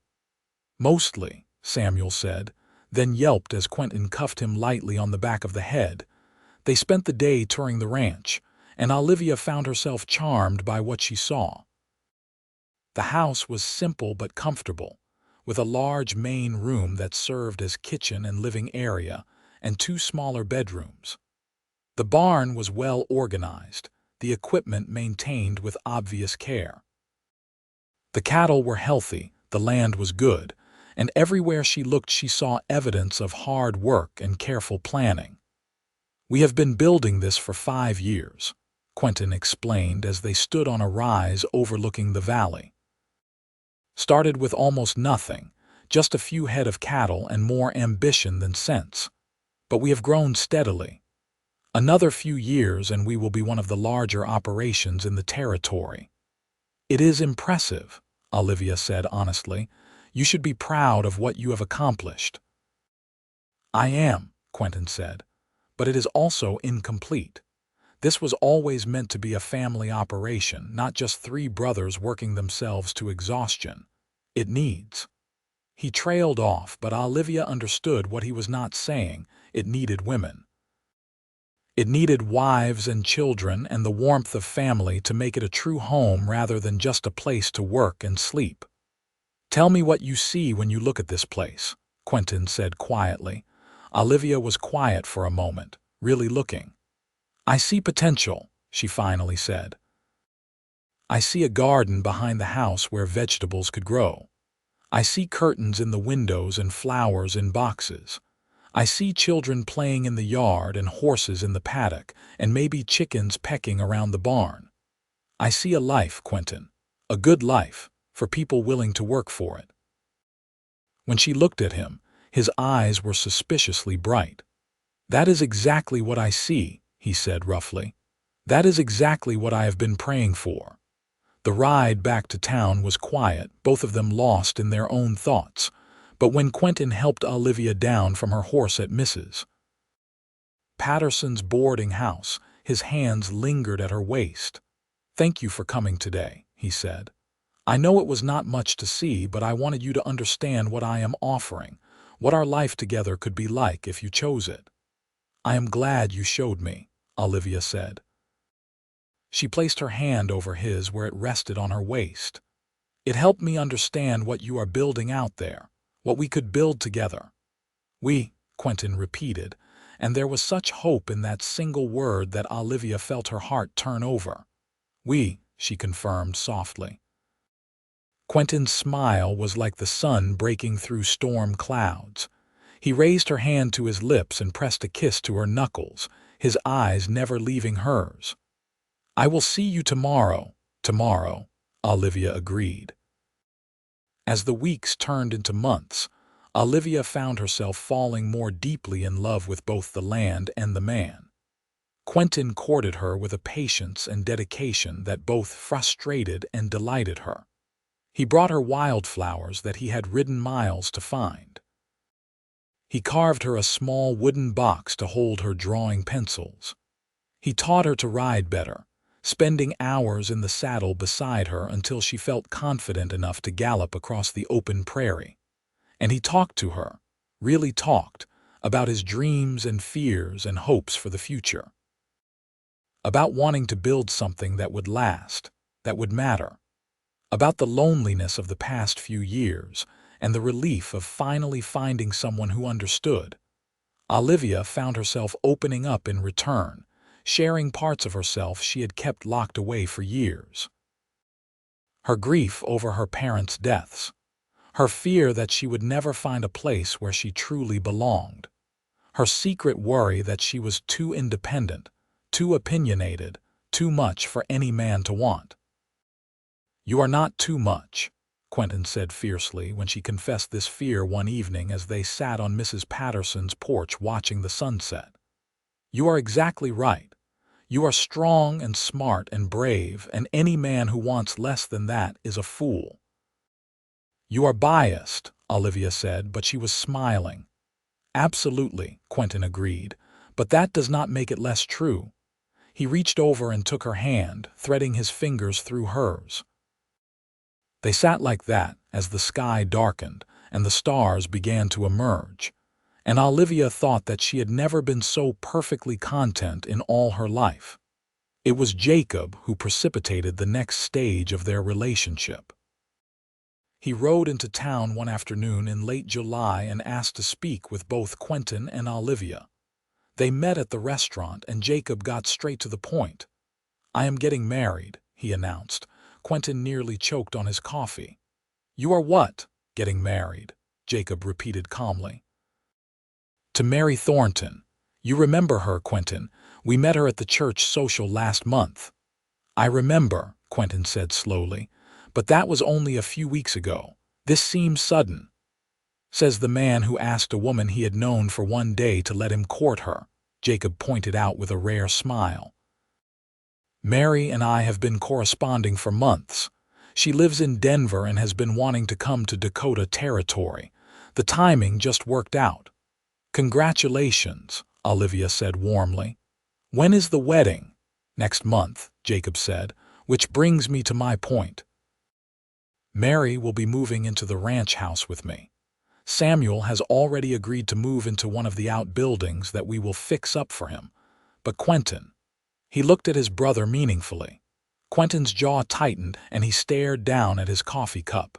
"Mostly," Samuel said, then yelped as Quentin cuffed him lightly on the back of the head. They spent the day touring the ranch, and Olivia found herself charmed by what she saw. The house was simple but comfortable, with a large main room that served as kitchen and living area, and 2 smaller bedrooms. The barn was well organized, the equipment maintained with obvious care. The cattle were healthy, the land was good, and everywhere she looked she saw evidence of hard work and careful planning. "We have been building this for 5 years," Quentin explained as they stood on a rise overlooking the valley. "Started with almost nothing, just a few head of cattle and more ambition than sense. But we have grown steadily. Another few years and we will be one of the larger operations in the territory." "It is impressive," Olivia said honestly. "You should be proud of what you have accomplished." "I am," Quentin said, "but it is also incomplete. This was always meant to be a family operation, not just 3 brothers working themselves to exhaustion. It needs. He trailed off, but Olivia understood what he was not saying. It needed women. It needed wives and children and the warmth of family to make it a true home rather than just a place to work and sleep. "Tell me what you see when you look at this place," Quentin said quietly. Olivia was quiet for a moment, really looking. "I see potential," she finally said. "I see a garden behind the house where vegetables could grow. I see curtains in the windows and flowers in boxes. I see children playing in the yard and horses in the paddock and maybe chickens pecking around the barn. I see a life, Quentin, a good life, for people willing to work for it." When she looked at him, his eyes were suspiciously bright. "That is exactly what I see," he said roughly. "That is exactly what I have been praying for." The ride back to town was quiet, both of them lost in their own thoughts. But when Quentin helped Olivia down from her horse at Mrs. Patterson's boarding house, his hands lingered at her waist. "Thank you for coming today," he said. "I know it was not much to see, but I wanted you to understand what I am offering, what our life together could be like if you chose it." "I am glad you showed me," Olivia said. She placed her hand over his where it rested on her waist. "It helped me understand what you are building out there, what we could build together." "We," Quentin repeated, and there was such hope in that single word that Olivia felt her heart turn over. "We," she confirmed softly. Quentin's smile was like the sun breaking through storm clouds. He raised her hand to his lips and pressed a kiss to her knuckles, his eyes never leaving hers. "I will see you tomorrow," Olivia agreed. As the weeks turned into months, Olivia found herself falling more deeply in love with both the land and the man. Quentin courted her with a patience and dedication that both frustrated and delighted her. He brought her wildflowers that he had ridden miles to find. He carved her a small wooden box to hold her drawing pencils. He taught her to ride better, spending hours in the saddle beside her until she felt confident enough to gallop across the open prairie. And he talked to her, really talked, about his dreams and fears and hopes for the future. About wanting to build something that would last, that would matter. About the loneliness of the past few years and the relief of finally finding someone who understood. Olivia found herself opening up in return, sharing parts of herself she had kept locked away for years. Her grief over her parents' deaths, her fear that she would never find a place where she truly belonged, her secret worry that she was too independent, too opinionated, too much for any man to want. "You are not too much," Quentin said fiercely when she confessed this fear one evening as they sat on Mrs. Patterson's porch watching the sunset. "You are exactly right. You are strong and smart and brave, and any man who wants less than that is a fool." "You are biased," Olivia said, but she was smiling. "Absolutely," Quentin agreed, "but that does not make it less true." He reached over and took her hand, threading his fingers through hers. They sat like that as the sky darkened and the stars began to emerge, and Olivia thought that she had never been so perfectly content in all her life. It was Jacob who precipitated the next stage of their relationship. He rode into town one afternoon in late July and asked to speak with both Quentin and Olivia. They met at the restaurant and Jacob got straight to the point. "I am getting married," he announced. Quentin nearly choked on his coffee. "You are what? Getting married?" Jacob repeated calmly. "To Mary Thornton. You remember her, Quentin. We met her at the church social last month." "I remember," Quentin said slowly, "but that was only a few weeks ago. This seems sudden," says the man who asked a woman he had known for one day to let him court her, Jacob pointed out with a rare smile. "Mary and I have been corresponding for months. She lives in Denver and has been wanting to come to Dakota territory. The timing just worked out." "Congratulations," Olivia said warmly. "When is the wedding?" "Next month," Jacob said, "which brings me to my point. Mary will be moving into the ranch house with me. Samuel has already agreed to move into one of the outbuildings that we will fix up for him. But Quentin, he looked at his brother meaningfully. Quentin's jaw tightened and he stared down at his coffee cup.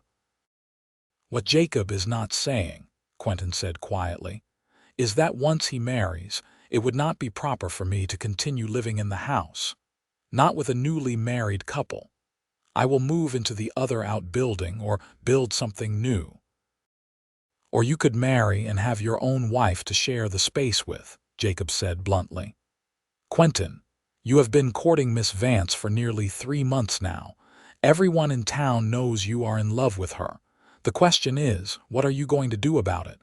What Jacob is not saying, Quentin said quietly, is that once he marries, it would not be proper for me to continue living in the house. Not with a newly married couple. I will move into the other outbuilding or build something new. Or you could marry and have your own wife to share the space with, Jacob said bluntly. Quentin, you have been courting Miss Vance for nearly 3 months now. Everyone in town knows you are in love with her. The question is, what are you going to do about it?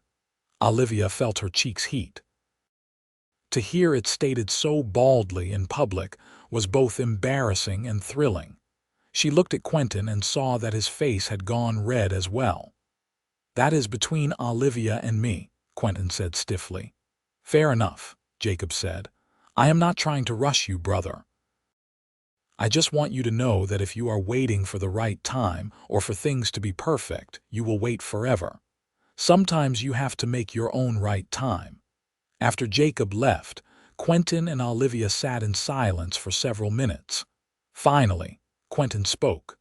Olivia felt her cheeks heat. To hear it stated so baldly in public was both embarrassing and thrilling. She looked at Quentin and saw that his face had gone red as well. That is between Olivia and me, Quentin said stiffly. Fair enough, Jacob said. I am not trying to rush you, brother. I just want you to know that if you are waiting for the right time or for things to be perfect, you will wait forever. Sometimes you have to make your own right time. After Jacob left, Quentin and Olivia sat in silence for several minutes. Finally, Quentin spoke.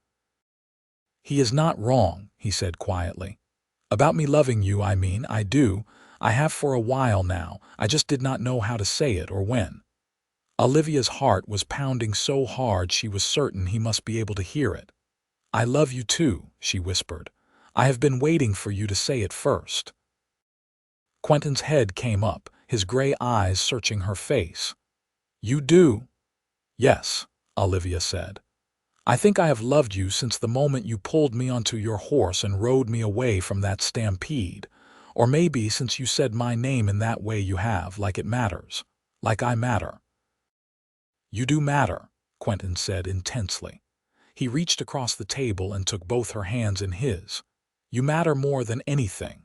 He is not wrong, he said quietly. About me loving you, I do. I have for a while now. I just did not know how to say it or when. Olivia's heart was pounding so hard she was certain he must be able to hear it. I love you too, she whispered. I have been waiting for you to say it first. Quentin's head came up, his gray eyes searching her face. You do? Yes, Olivia said. I think I have loved you since the moment you pulled me onto your horse and rode me away from that stampede. Or maybe since you said my name in that way you have, like it matters. Like I matter. You do matter, Quentin said intensely. He reached across the table and took both her hands in his. You matter more than anything.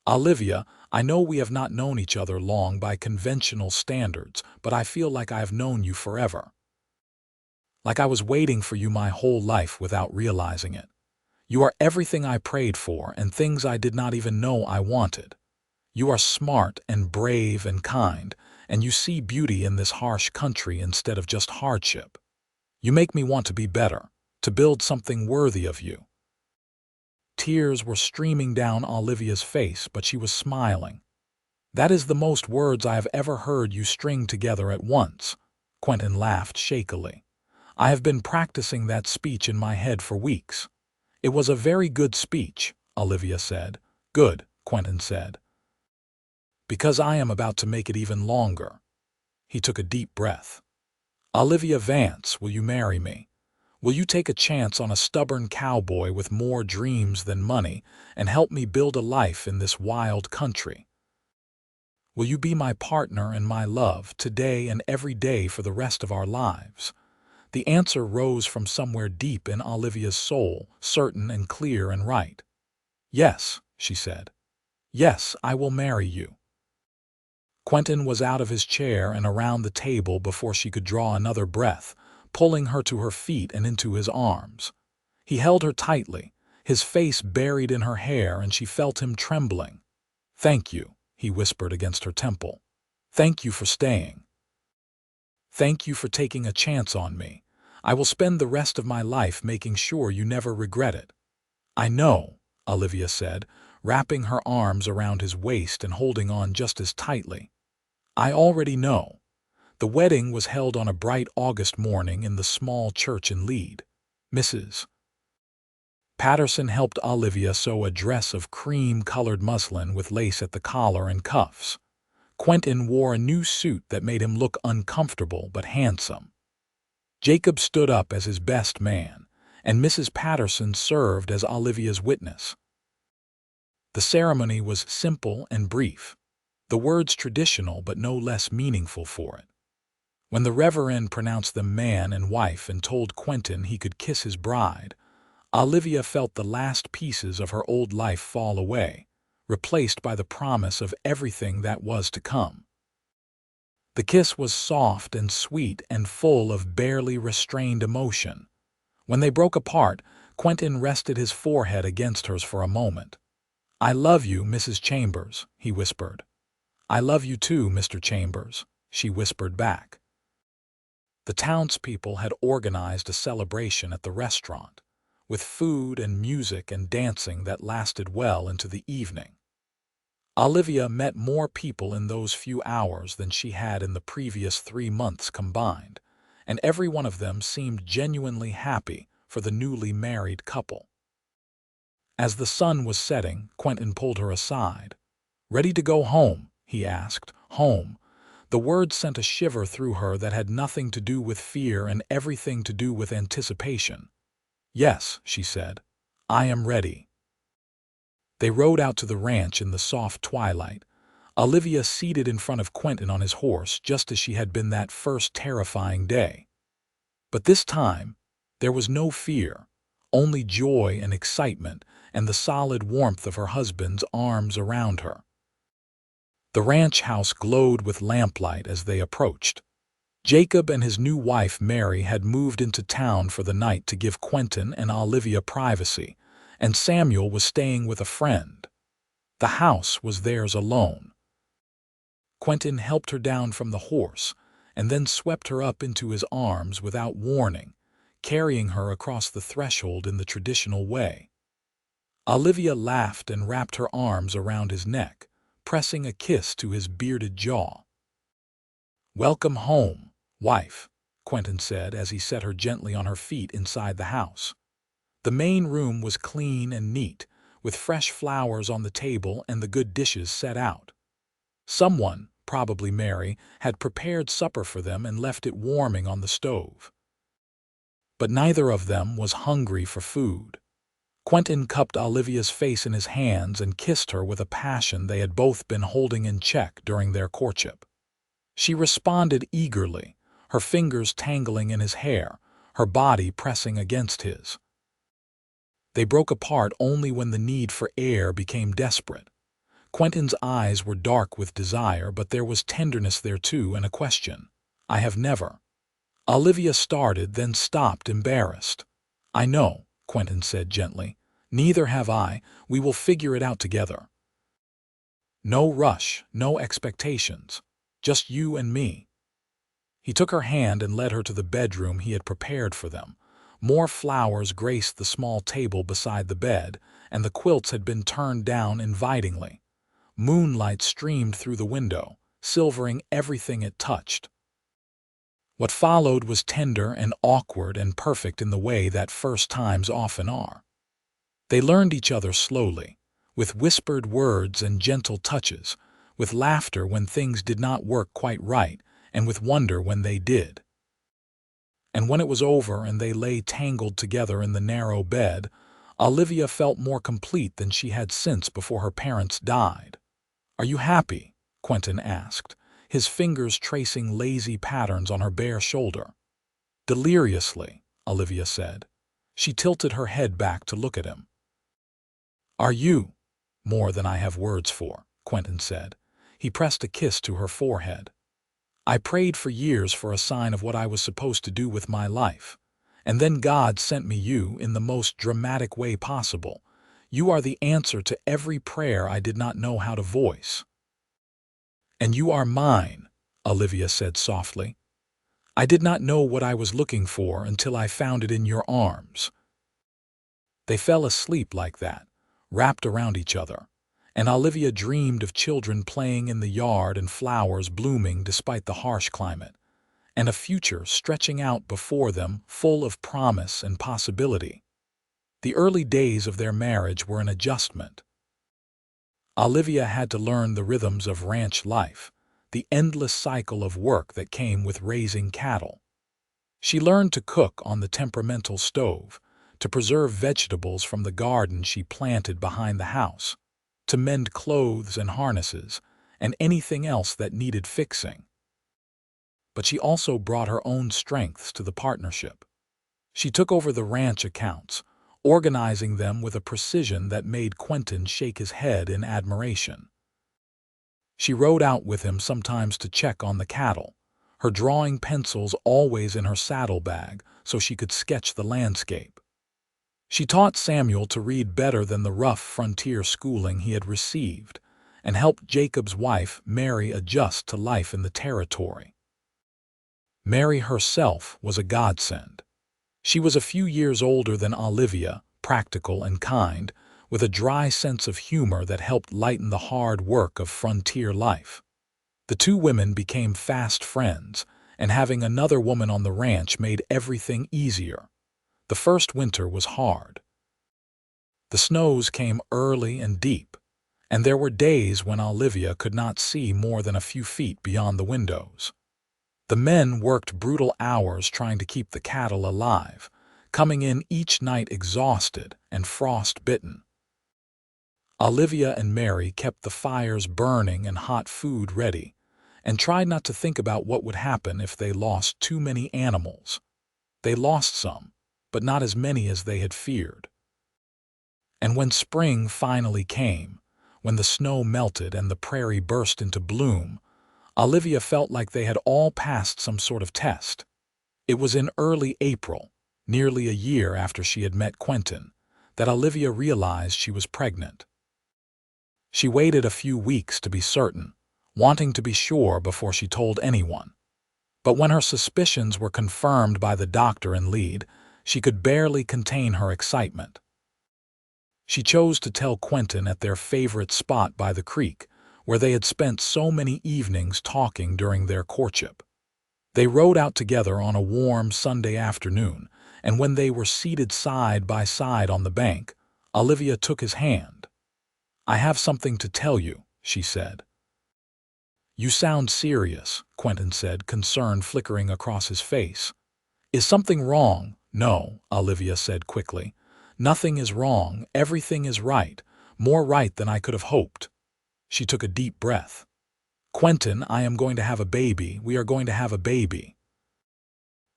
Olivia, I know we have not known each other long by conventional standards, but I feel like I have known you forever. Like I was waiting for you my whole life without realizing it. You are everything I prayed for and things I did not even know I wanted. You are smart and brave and kind, and you see beauty in this harsh country instead of just hardship. You make me want to be better, to build something worthy of you. Tears were streaming down Olivia's face, but she was smiling. That is the most words I have ever heard you string together at once. Quentin laughed shakily. I have been practicing that speech in my head for weeks. It was a very good speech, Olivia said. Good, Quentin said. Because I am about to make it even longer. He took a deep breath. Olivia Vance, will you marry me? Will you take a chance on a stubborn cowboy with more dreams than money and help me build a life in this wild country? Will you be my partner and my love today and every day for the rest of our lives? The answer rose from somewhere deep in Olivia's soul, certain and clear and right. Yes, she said. Yes, I will marry you. Quentin was out of his chair and around the table before she could draw another breath, pulling her to her feet and into his arms. He held her tightly, his face buried in her hair, and she felt him trembling. Thank you, he whispered against her temple. Thank you for staying. Thank you for taking a chance on me. I will spend the rest of my life making sure you never regret it. I know, Olivia said, wrapping her arms around his waist and holding on just as tightly. I already know. The wedding was held on a bright August morning in the small church in Lead. Mrs. Patterson helped Olivia sew a dress of cream-colored muslin with lace at the collar and cuffs. Quentin wore a new suit that made him look uncomfortable but handsome. Jacob stood up as his best man, and Mrs. Patterson served as Olivia's witness. The ceremony was simple and brief, the words traditional but no less meaningful for it. When the Reverend pronounced them man and wife and told Quentin he could kiss his bride, Olivia felt the last pieces of her old life fall away, replaced by the promise of everything that was to come. The kiss was soft and sweet and full of barely restrained emotion. When they broke apart, Quentin rested his forehead against hers for a moment. "I love you, Mrs. Chambers," he whispered. "I love you too, Mr. Chambers," she whispered back. The townspeople had organized a celebration at the restaurant, with food and music and dancing that lasted well into the evening. Olivia met more people in those few hours than she had in the previous 3 months combined, and every one of them seemed genuinely happy for the newly married couple. As the sun was setting, Quentin pulled her aside. "Ready to go home?" he asked. "Home." The word sent a shiver through her that had nothing to do with fear and everything to do with anticipation. "Yes," she said. "I am ready." They rode out to the ranch in the soft twilight, Olivia seated in front of Quentin on his horse just as she had been that first terrifying day. But this time, there was no fear, only joy and excitement and the solid warmth of her husband's arms around her. The ranch house glowed with lamplight as they approached. Jacob and his new wife Mary had moved into town for the night to give Quentin and Olivia privacy, and Samuel was staying with a friend. The house was theirs alone. Quentin helped her down from the horse and then swept her up into his arms without warning, carrying her across the threshold in the traditional way. Olivia laughed and wrapped her arms around his neck, pressing a kiss to his bearded jaw. "Welcome home, wife," Quentin said as he set her gently on her feet inside the house. The main room was clean and neat, with fresh flowers on the table and the good dishes set out. Someone, probably Mary, had prepared supper for them and left it warming on the stove. But neither of them was hungry for food. Quentin cupped Olivia's face in his hands and kissed her with a passion they had both been holding in check during their courtship. She responded eagerly, her fingers tangling in his hair, her body pressing against his. They broke apart only when the need for air became desperate. Quentin's eyes were dark with desire, but there was tenderness there too and a question. "I have never." Olivia started, then stopped, embarrassed. "I know," Quentin said gently. "Neither have I. We will figure it out together. No rush, no expectations. Just you and me." He took her hand and led her to the bedroom he had prepared for them. More flowers graced the small table beside the bed, and the quilts had been turned down invitingly. Moonlight streamed through the window, silvering everything it touched. What followed was tender and awkward and perfect in the way that first times often are. They learned each other slowly, with whispered words and gentle touches, with laughter when things did not work quite right, and with wonder when they did. And when it was over and they lay tangled together in the narrow bed, Olivia felt more complete than she had since before her parents died. "Are you happy?" Quentin asked, his fingers tracing lazy patterns on her bare shoulder. "Deliriously," Olivia said. She tilted her head back to look at him. "Are you?" "More than I have words for," Quentin said. He pressed a kiss to her forehead. "I prayed for years for a sign of what I was supposed to do with my life. And then God sent me you in the most dramatic way possible. You are the answer to every prayer I did not know how to voice." "And you are mine," Olivia said softly. "I did not know what I was looking for until I found it in your arms." They fell asleep like that, wrapped around each other, and Olivia dreamed of children playing in the yard and flowers blooming despite the harsh climate, and a future stretching out before them full of promise and possibility. The early days of their marriage were an adjustment. Olivia had to learn the rhythms of ranch life, the endless cycle of work that came with raising cattle. She learned to cook on the temperamental stove, to preserve vegetables from the garden she planted behind the house, to mend clothes and harnesses, and anything else that needed fixing. But she also brought her own strengths to the partnership. She took over the ranch accounts, organizing them with a precision that made Quentin shake his head in admiration. She rode out with him sometimes to check on the cattle, her drawing pencils always in her saddlebag so she could sketch the landscape. She taught Samuel to read better than the rough frontier schooling he had received, and helped Jacob's wife, Mary, adjust to life in the territory. Mary herself was a godsend. She was a few years older than Olivia, practical and kind, with a dry sense of humor that helped lighten the hard work of frontier life. The two women became fast friends, and having another woman on the ranch made everything easier. The first winter was hard. The snows came early and deep, and there were days when Olivia could not see more than a few feet beyond the windows. The men worked brutal hours trying to keep the cattle alive, coming in each night exhausted and frost-bitten. Olivia and Mary kept the fires burning and hot food ready, and tried not to think about what would happen if they lost too many animals. They lost some, but not as many as they had feared. And when spring finally came, when the snow melted and the prairie burst into bloom, Olivia felt like they had all passed some sort of test. It was in early April, nearly a year after she had met Quentin, that Olivia realized she was pregnant. She waited a few weeks to be certain, wanting to be sure before she told anyone. But when her suspicions were confirmed by the doctor and lead, she could barely contain her excitement. She chose to tell Quentin at their favorite spot by the creek, where they had spent so many evenings talking during their courtship. They rode out together on a warm Sunday afternoon, and when they were seated side by side on the bank, Olivia took his hand. "I have something to tell you," she said. "You sound serious," Quentin said, concern flickering across his face. "Is something wrong?" "No," Olivia said quickly. "Nothing is wrong. Everything is right. More right than I could have hoped." She took a deep breath. "Quentin, I am going to have a baby. We are going to have a baby."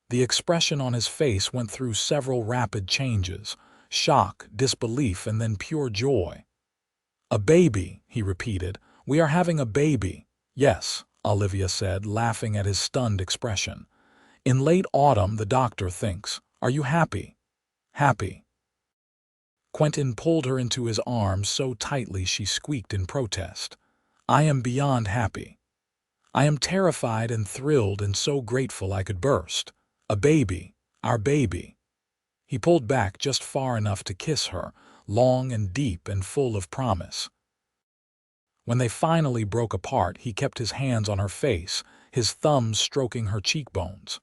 The expression on his face went through several rapid changes: shock, disbelief, and then pure joy. "A baby," he repeated. "We are having a baby." "Yes," Olivia said, laughing at his stunned expression. "In late autumn, the doctor thinks. Are you happy?" "Happy." Quentin pulled her into his arms so tightly she squeaked in protest. "I am beyond happy. I am terrified and thrilled and so grateful I could burst. A baby, our baby." He pulled back just far enough to kiss her, long and deep and full of promise. When they finally broke apart, he kept his hands on her face, his thumbs stroking her cheekbones.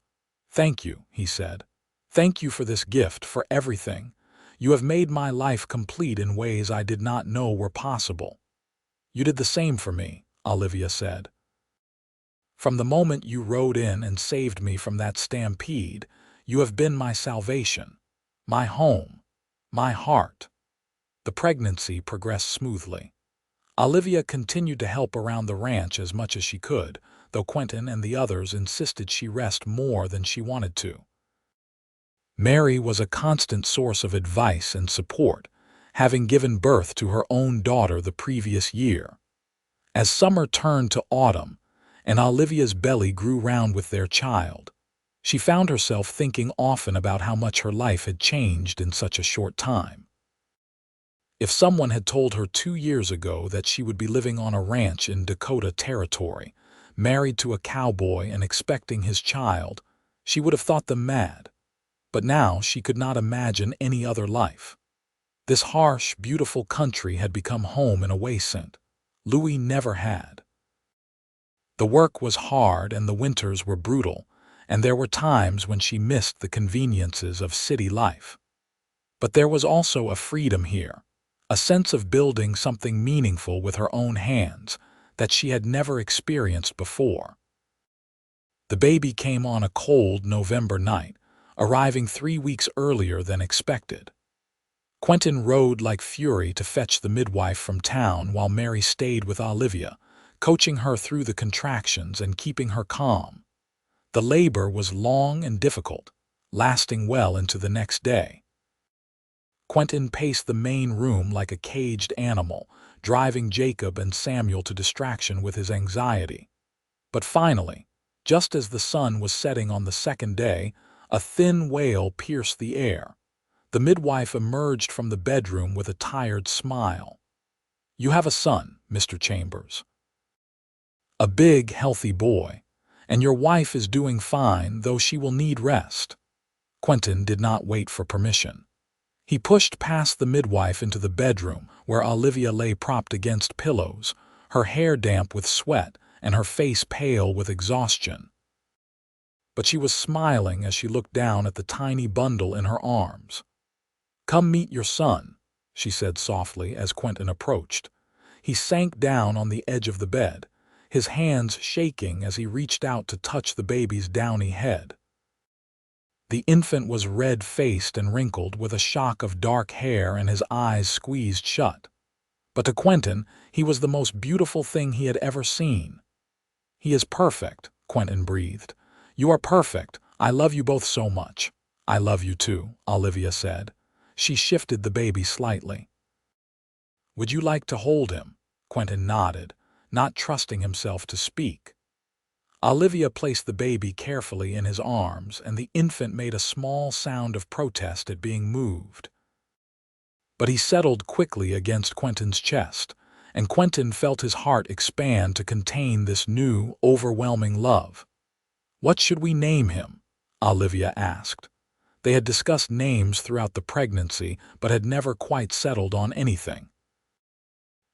"Thank you," he said. "Thank you for this gift, for everything. You have made my life complete in ways I did not know were possible." "You did the same for me," Olivia said. "From the moment you rode in and saved me from that stampede, you have been my salvation, my home, my heart." The pregnancy progressed smoothly. Olivia continued to help around the ranch as much as she could, though Quentin and the others insisted she rest more than she wanted to. Mary was a constant source of advice and support, having given birth to her own daughter the previous year. As summer turned to autumn, and Olivia's belly grew round with their child, she found herself thinking often about how much her life had changed in such a short time. If someone had told her 2 years ago that she would be living on a ranch in Dakota territory, married to a cowboy and expecting his child, she would have thought them mad. But now she could not imagine any other life. This harsh, beautiful country had become home in a way Louis never had. The work was hard and the winters were brutal, and there were times when she missed the conveniences of city life. But there was also a freedom here, a sense of building something meaningful with her own hands that she had never experienced before. The baby came on a cold November night, arriving 3 weeks earlier than expected. Quentin rode like fury to fetch the midwife from town while Mary stayed with Olivia, coaching her through the contractions and keeping her calm. The labor was long and difficult, lasting well into the next day. Quentin paced the main room like a caged animal, driving Jacob and Samuel to distraction with his anxiety. But finally, just as the sun was setting on the second day, a thin wail pierced the air. The midwife emerged from the bedroom with a tired smile. "You have a son, Mr. Chambers. A big, healthy boy. And your wife is doing fine, though she will need rest." Quentin did not wait for permission. He pushed past the midwife into the bedroom, where Olivia lay propped against pillows, her hair damp with sweat and her face pale with exhaustion. But she was smiling as she looked down at the tiny bundle in her arms. "Come meet your son," she said softly as Quentin approached. He sank down on the edge of the bed, his hands shaking as he reached out to touch the baby's downy head. The infant was red-faced and wrinkled, with a shock of dark hair and his eyes squeezed shut. But to Quentin, he was the most beautiful thing he had ever seen. "He is perfect," Quentin breathed. "You are perfect. I love you both so much." "I love you too," Olivia said. She shifted the baby slightly. "Would you like to hold him?" Quentin nodded, not trusting himself to speak. Olivia placed the baby carefully in his arms, and the infant made a small sound of protest at being moved. But he settled quickly against Quentin's chest, and Quentin felt his heart expand to contain this new, overwhelming love. "What should we name him?" Olivia asked. They had discussed names throughout the pregnancy, but had never quite settled on anything.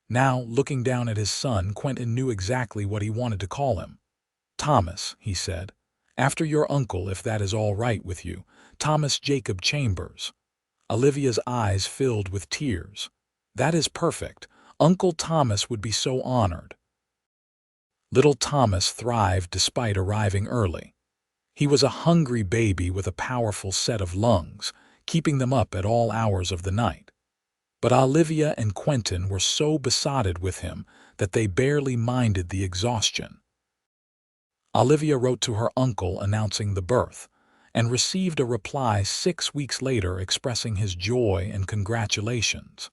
Now, looking down at his son, Quentin knew exactly what he wanted to call him. "Thomas," he said. "After your uncle, if that is all right with you. Thomas Jacob Chambers." Olivia's eyes filled with tears. "That is perfect. Uncle Thomas would be so honored." Little Thomas thrived despite arriving early. He was a hungry baby with a powerful set of lungs, keeping them up at all hours of the night. But Olivia and Quentin were so besotted with him that they barely minded the exhaustion. Olivia wrote to her uncle announcing the birth, and received a reply 6 weeks later expressing his joy and congratulations.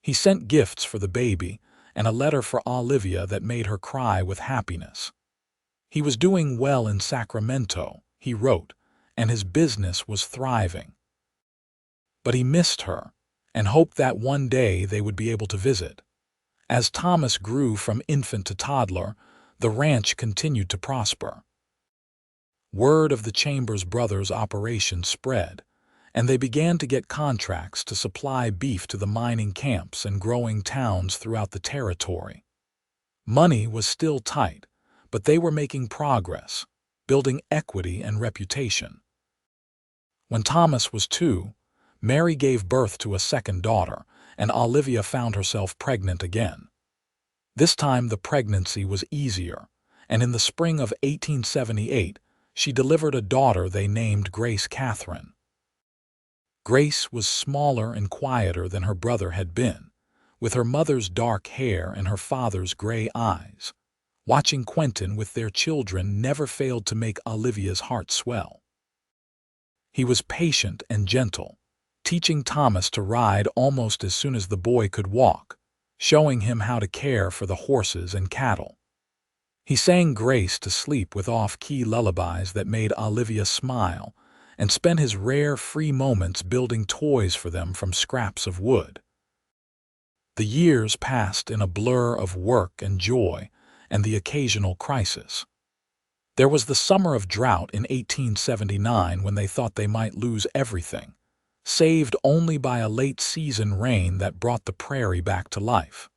He sent gifts for the baby and a letter for Olivia that made her cry with happiness. He was doing well in Sacramento, he wrote, and his business was thriving. But he missed her and hoped that one day they would be able to visit. As Thomas grew from infant to toddler, the ranch continued to prosper. Word of the Chambers brothers' operation spread, and they began to get contracts to supply beef to the mining camps and growing towns throughout the territory. Money was still tight, but they were making progress, building equity and reputation. When Thomas was 2, Mary gave birth to a second daughter, and Olivia found herself pregnant again. This time the pregnancy was easier, and in the spring of 1878, she delivered a daughter they named Grace Catherine. Grace was smaller and quieter than her brother had been, with her mother's dark hair and her father's gray eyes. Watching Quentin with their children never failed to make Olivia's heart swell. He was patient and gentle, teaching Thomas to ride almost as soon as the boy could walk, showing him how to care for the horses and cattle. He sang Grace to sleep with off-key lullabies that made Olivia smile, and spent his rare free moments building toys for them from scraps of wood. The years passed in a blur of work and joy, and the occasional crisis. There was the summer of drought in 1879 when they thought they might lose everything, saved only by a late-season rain that brought the prairie back to life.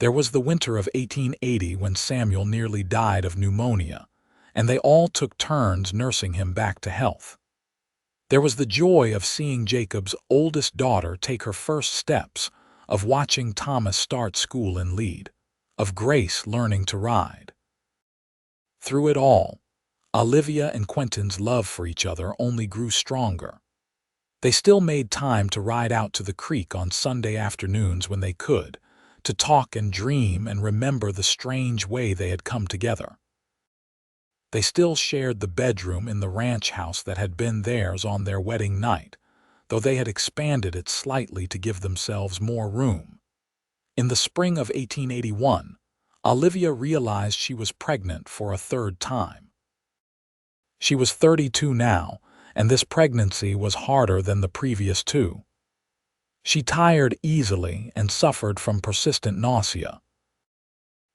There was the winter of 1880 when Samuel nearly died of pneumonia, and they all took turns nursing him back to health. There was the joy of seeing Jacob's oldest daughter take her first steps, of watching Thomas start school and lead, of Grace learning to ride. Through it all, Olivia and Quentin's love for each other only grew stronger. They still made time to ride out to the creek on Sunday afternoons when they could, to talk and dream and remember the strange way they had come together. They still shared the bedroom in the ranch house that had been theirs on their wedding night, though they had expanded it slightly to give themselves more room. In the spring of 1881, Olivia realized she was pregnant for a third time. She was 32 now, and this pregnancy was harder than the previous two. She tired easily and suffered from persistent nausea.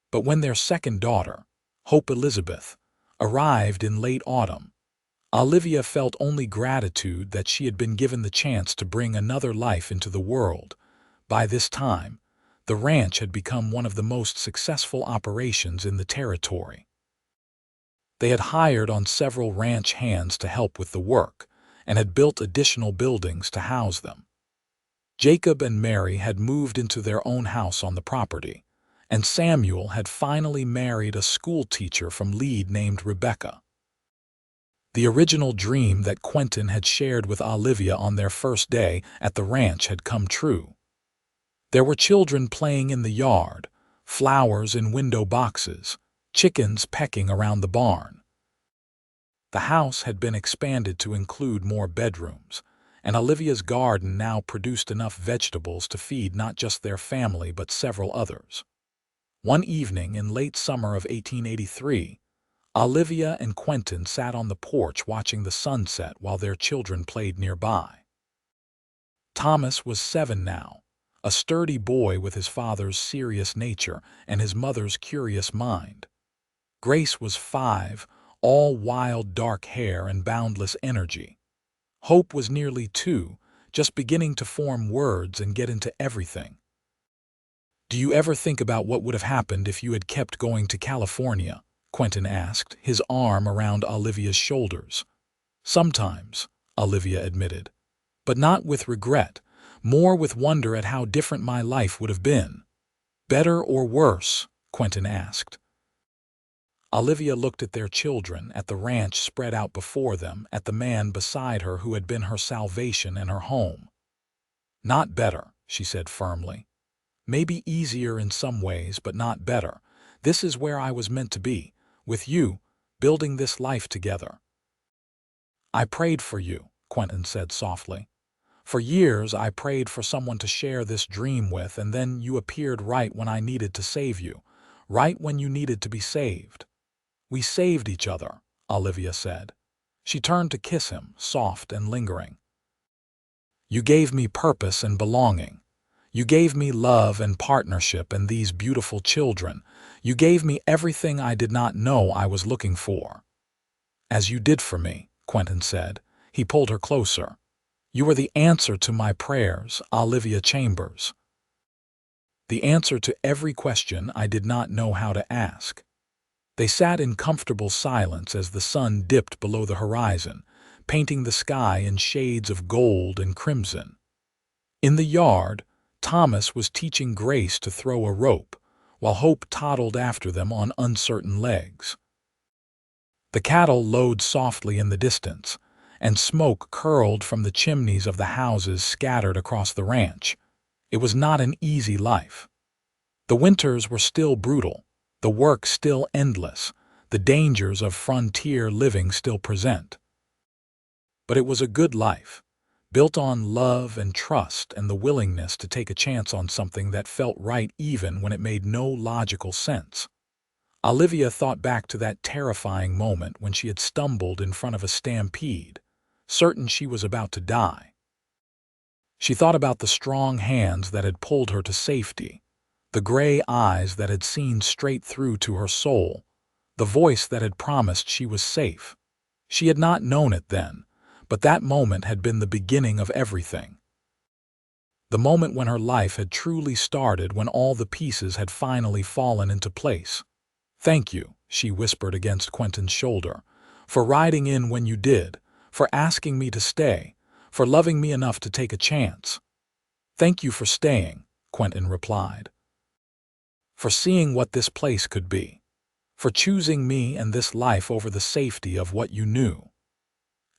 But when their second daughter, Hope Elizabeth, arrived in late autumn, Olivia felt only gratitude that she had been given the chance to bring another life into the world. By this time, the ranch had become one of the most successful operations in the territory. They had hired on several ranch hands to help with the work and had built additional buildings to house them. Jacob and Mary had moved into their own house on the property, and Samuel had finally married a school teacher from Lead named Rebecca. The original dream that Quentin had shared with Olivia on their first day at the ranch had come true. There were children playing in the yard, flowers in window boxes, chickens pecking around the barn. The house had been expanded to include more bedrooms, and Olivia's garden now produced enough vegetables to feed not just their family but several others. One evening in late summer of 1883, Olivia and Quentin sat on the porch watching the sunset while their children played nearby. Thomas was 7 now, a sturdy boy with his father's serious nature and his mother's curious mind. Grace was 5, all wild dark hair and boundless energy. Hope was nearly 2, just beginning to form words and get into everything. "Do you ever think about what would have happened if you had kept going to California?" Quentin asked, his arm around Olivia's shoulders. "Sometimes," Olivia admitted, "but not with regret, more with wonder at how different my life would have been." "Better or worse?" Quentin asked. Olivia looked at their children, at the ranch spread out before them, at the man beside her who had been her salvation and her home. "Not better," she said firmly. "Maybe easier in some ways, but not better. This is where I was meant to be, with you, building this life together." "I prayed for you," Quentin said softly. "For years I prayed for someone to share this dream with, and then you appeared right when I needed to save you, right when you needed to be saved." "We saved each other," Olivia said. She turned to kiss him, soft and lingering. "You gave me purpose and belonging. You gave me love and partnership and these beautiful children. You gave me everything I did not know I was looking for." "As you did for me," Quentin said. He pulled her closer. "You were the answer to my prayers, Olivia Chambers. The answer to every question I did not know how to ask." They sat in comfortable silence as the sun dipped below the horizon, painting the sky in shades of gold and crimson. In the yard, Thomas was teaching Grace to throw a rope, while Hope toddled after them on uncertain legs. The cattle lowed softly in the distance, and smoke curled from the chimneys of the houses scattered across the ranch. It was not an easy life. The winters were still brutal, the work still endless, the dangers of frontier living still present. But it was a good life, built on love and trust and the willingness to take a chance on something that felt right even when it made no logical sense. Olivia thought back to that terrifying moment when she had stumbled in front of a stampede, certain she was about to die. She thought about the strong hands that had pulled her to safety, the gray eyes that had seen straight through to her soul, the voice that had promised she was safe. She had not known it then, but that moment had been the beginning of everything. The moment when her life had truly started, when all the pieces had finally fallen into place. "Thank you," she whispered against Quentin's shoulder, "for riding in when you did, for asking me to stay, for loving me enough to take a chance." "Thank you for staying," Quentin replied. "For seeing what this place could be. For choosing me and this life over the safety of what you knew."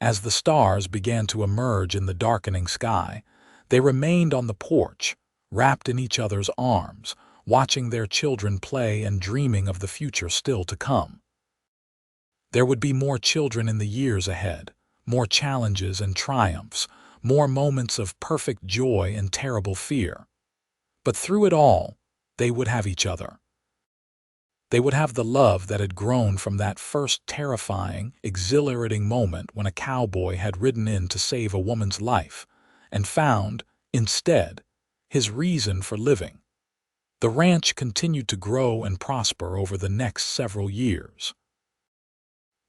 As the stars began to emerge in the darkening sky, they remained on the porch, wrapped in each other's arms, watching their children play and dreaming of the future still to come. There would be more children in the years ahead, more challenges and triumphs, more moments of perfect joy and terrible fear. But through it all, they would have each other. They would have the love that had grown from that first terrifying, exhilarating moment when a cowboy had ridden in to save a woman's life and found, instead, his reason for living. The ranch continued to grow and prosper over the next several years.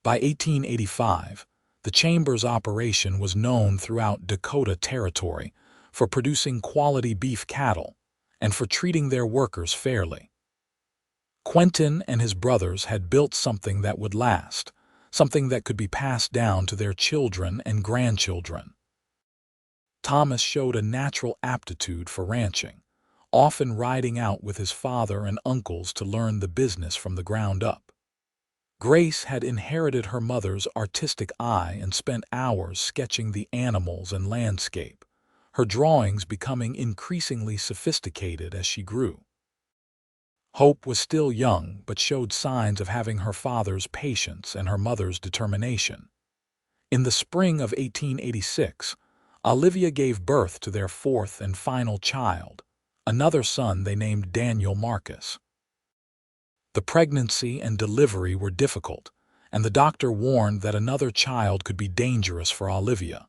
By 1885, the Chambers operation was known throughout Dakota Territory for producing quality beef cattle and for treating their workers fairly. Quentin and his brothers had built something that would last, something that could be passed down to their children and grandchildren. Thomas showed a natural aptitude for ranching, often riding out with his father and uncles to learn the business from the ground up. Grace had inherited her mother's artistic eye and spent hours sketching the animals and landscape, her drawings becoming increasingly sophisticated as she grew. Hope was still young, but showed signs of having her father's patience and her mother's determination. In the spring of 1886, Olivia gave birth to their fourth and final child, another son they named Daniel Marcus. The pregnancy and delivery were difficult, and the doctor warned that another child could be dangerous for Olivia.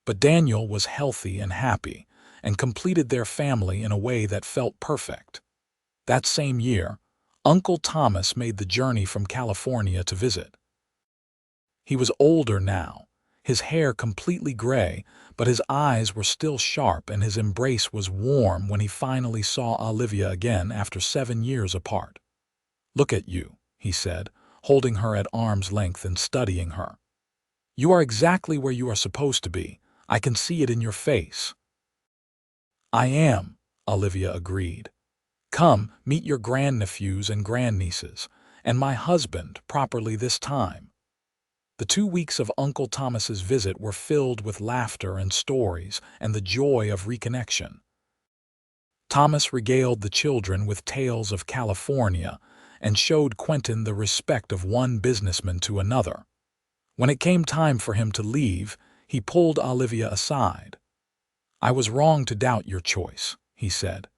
But Daniel was healthy and happy, and completed their family in a way that felt perfect. That same year, Uncle Thomas made the journey from California to visit. He was older now, his hair completely gray, but his eyes were still sharp and his embrace was warm when he finally saw Olivia again after 7 years apart. "Look at you," he said, holding her at arm's length and studying her. "You are exactly where you are supposed to be. I can see it in your face." "I am," Olivia agreed. "Come, meet your grandnephews and grandnieces, and my husband properly this time." The 2 weeks of Uncle Thomas's visit were filled with laughter and stories and the joy of reconnection. Thomas regaled the children with tales of California and showed Quentin the respect of one businessman to another. When it came time for him to leave, he pulled Olivia aside. "I was wrong to doubt your choice," he said.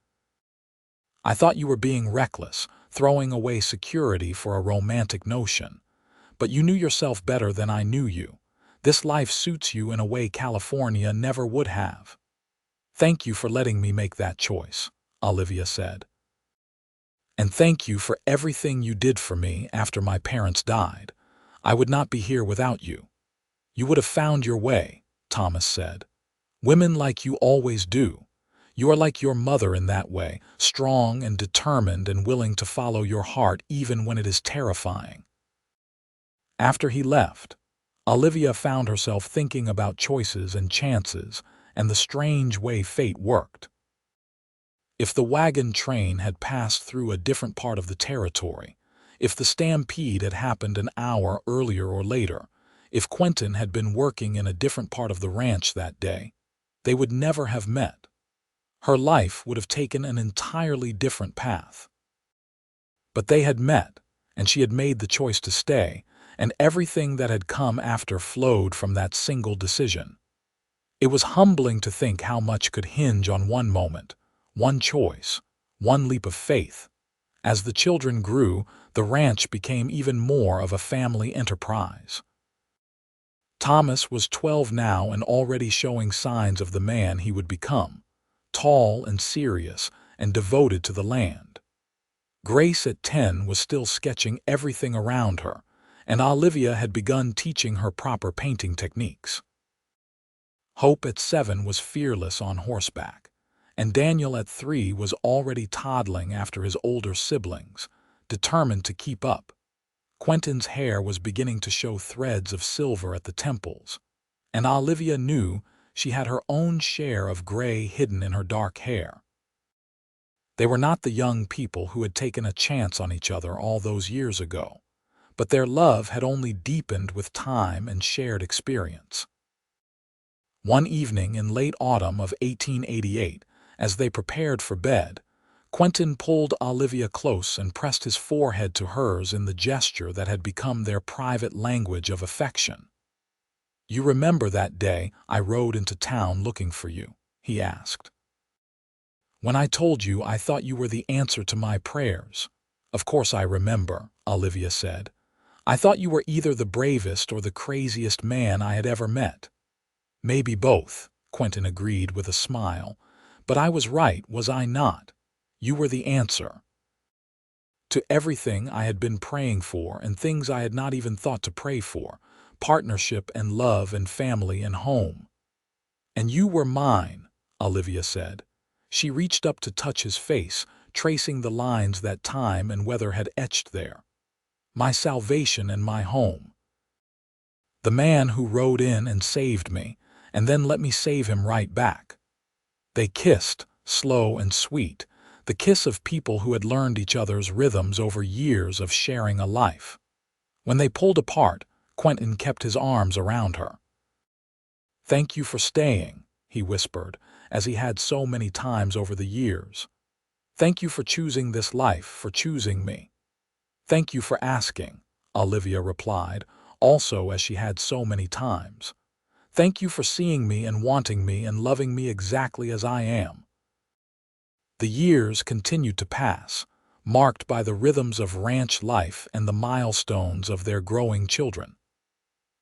"I thought you were being reckless, throwing away security for a romantic notion. But you knew yourself better than I knew you. This life suits you in a way California never would have." "Thank you for letting me make that choice," Olivia said. "And thank you for everything you did for me after my parents died. I would not be here without you." "You would have found your way," Thomas said. "Women like you always do. You are like your mother in that way, strong and determined and willing to follow your heart even when it is terrifying." After he left, Olivia found herself thinking about choices and chances and the strange way fate worked. If the wagon train had passed through a different part of the territory, if the stampede had happened an hour earlier or later, if Quentin had been working in a different part of the ranch that day, they would never have met. Her life would have taken an entirely different path. But they had met, and she had made the choice to stay, and everything that had come after flowed from that single decision. It was humbling to think how much could hinge on one moment, one choice, one leap of faith. As the children grew, the ranch became even more of a family enterprise. Thomas was 12 now and already showing signs of the man he would become, tall and serious and devoted to the land. Grace at 10 was still sketching everything around her, and Olivia had begun teaching her proper painting techniques. Hope at 7 was fearless on horseback, and Daniel at 3 was already toddling after his older siblings, determined to keep up. Quentin's hair was beginning to show threads of silver at the temples, and Olivia knew she had her own share of gray hidden in her dark hair. They were not the young people who had taken a chance on each other all those years ago, but their love had only deepened with time and shared experience. One evening in late autumn of 1888, as they prepared for bed, Quentin pulled Olivia close and pressed his forehead to hers in the gesture that had become their private language of affection. "You remember that day I rode into town looking for you?" he asked. "When I told you I thought you were the answer to my prayers. "Of course I remember," Olivia said. "I thought you were either the bravest or the craziest man I had ever met." "Maybe both," Quentin agreed with a smile. "But I was right, was I not? You were the answer to everything I had been praying for and things I had not even thought to pray for: partnership and love and family and home." "And you were mine," Olivia said. She reached up to touch his face, tracing the lines that time and weather had etched there. "My salvation and my home. The man who rode in and saved me, and then let me save him right back." They kissed, slow and sweet, the kiss of people who had learned each other's rhythms over years of sharing a life. When they pulled apart, Quentin kept his arms around her. "Thank you for staying," he whispered, as he had so many times over the years. "Thank you for choosing this life, for choosing me." "Thank you for asking," Olivia replied, also as she had so many times. "Thank you for seeing me and wanting me and loving me exactly as I am." The years continued to pass, marked by the rhythms of ranch life and the milestones of their growing children.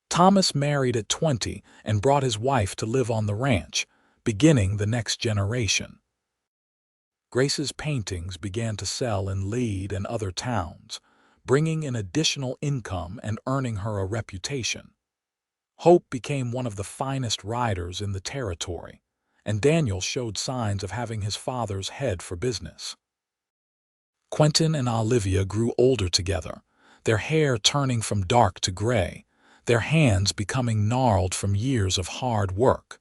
Thomas married at 20 and brought his wife to live on the ranch, beginning the next generation. Grace's paintings began to sell in Lead and other towns, bringing in additional income and earning her a reputation. Hope became one of the finest riders in the territory, and Daniel showed signs of having his father's head for business. Quentin and Olivia grew older together, their hair turning from dark to gray, their hands becoming gnarled from years of hard work.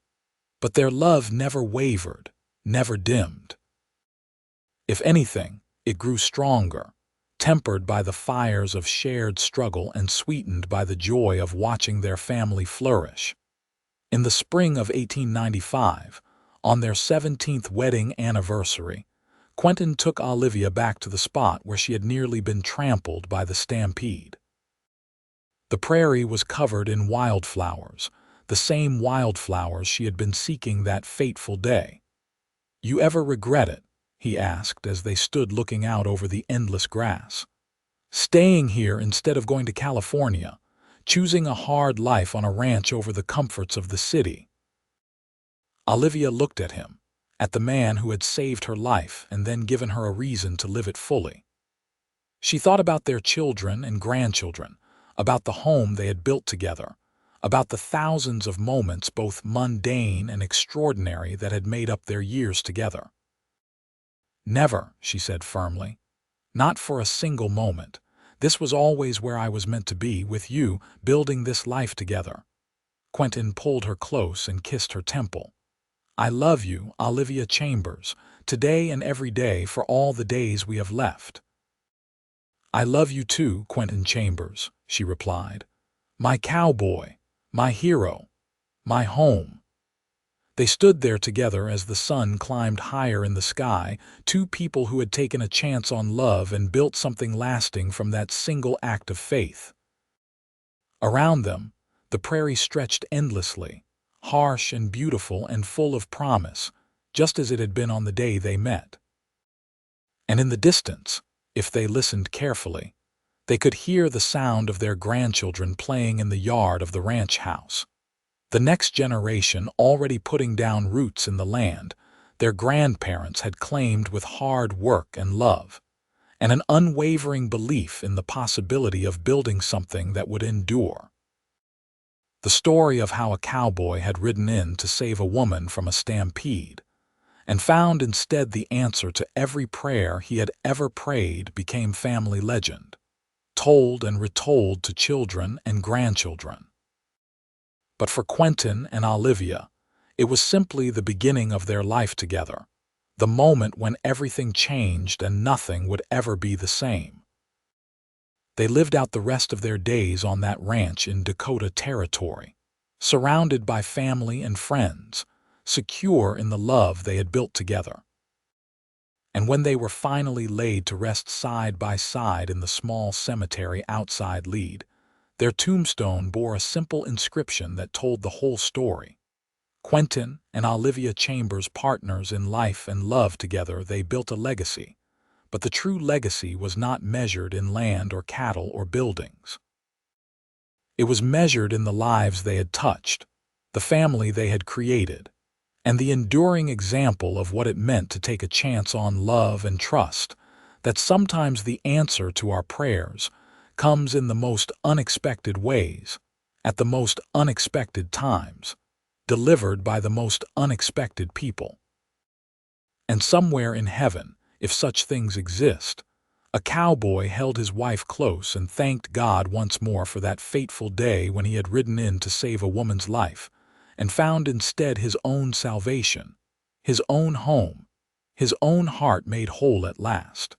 But their love never wavered, never dimmed. If anything, it grew stronger, tempered by the fires of shared struggle and sweetened by the joy of watching their family flourish. In the spring of 1895, on their 17th wedding anniversary, Quentin took Olivia back to the spot where she had nearly been trampled by the Stampede. The prairie was covered in wildflowers, the same wildflowers she had been seeking that fateful day. "You ever regret it?" he asked as they stood looking out over the endless grass. "Staying here instead of going to California, choosing a hard life on a ranch over the comforts of the city?" Olivia looked at him, at the man who had saved her life and then given her a reason to live it fully. She thought about their children and grandchildren, about the home they had built together, about the thousands of moments both mundane and extraordinary that had made up their years together. "Never," she said firmly. "Not for a single moment. This was always where I was meant to be, with you, building this life together." Quentin pulled her close and kissed her temple. "I love you, Olivia Chambers, today and every day for all the days we have left." "I love you too, Quentin Chambers," she replied. "My cowboy, my hero, my home." They stood there together as the sun climbed higher in the sky, two people who had taken a chance on love and built something lasting from that single act of faith. Around them, the prairie stretched endlessly, harsh and beautiful and full of promise, just as it had been on the day they met. And in the distance, if they listened carefully, they could hear the sound of their grandchildren playing in the yard of the ranch house. The next generation already putting down roots in the land their grandparents had claimed with hard work and love, and an unwavering belief in the possibility of building something that would endure. The story of how a cowboy had ridden in to save a woman from a stampede, and found instead the answer to every prayer he had ever prayed, became family legend, told and retold to children and grandchildren. But for Quentin and Olivia, it was simply the beginning of their life together, the moment when everything changed and nothing would ever be the same. They lived out the rest of their days on that ranch in Dakota territory, surrounded by family and friends, secure in the love they had built together. And when they were finally laid to rest side by side in the small cemetery outside Lead, their tombstone bore a simple inscription that told the whole story. Quentin and Olivia Chambers, partners in life and love together, they built a legacy, But the true legacy was not measured in land or cattle or buildings. It was measured in the lives they had touched, the family they had created, and the enduring example of what it meant to take a chance on love and trust, that sometimes the answer to our prayers comes in the most unexpected ways, at the most unexpected times, delivered by the most unexpected people. And somewhere in heaven, if such things exist, a cowboy held his wife close and thanked God once more for that fateful day when he had ridden in to save a woman's life, and found instead his own salvation, his own home, his own heart made whole at last.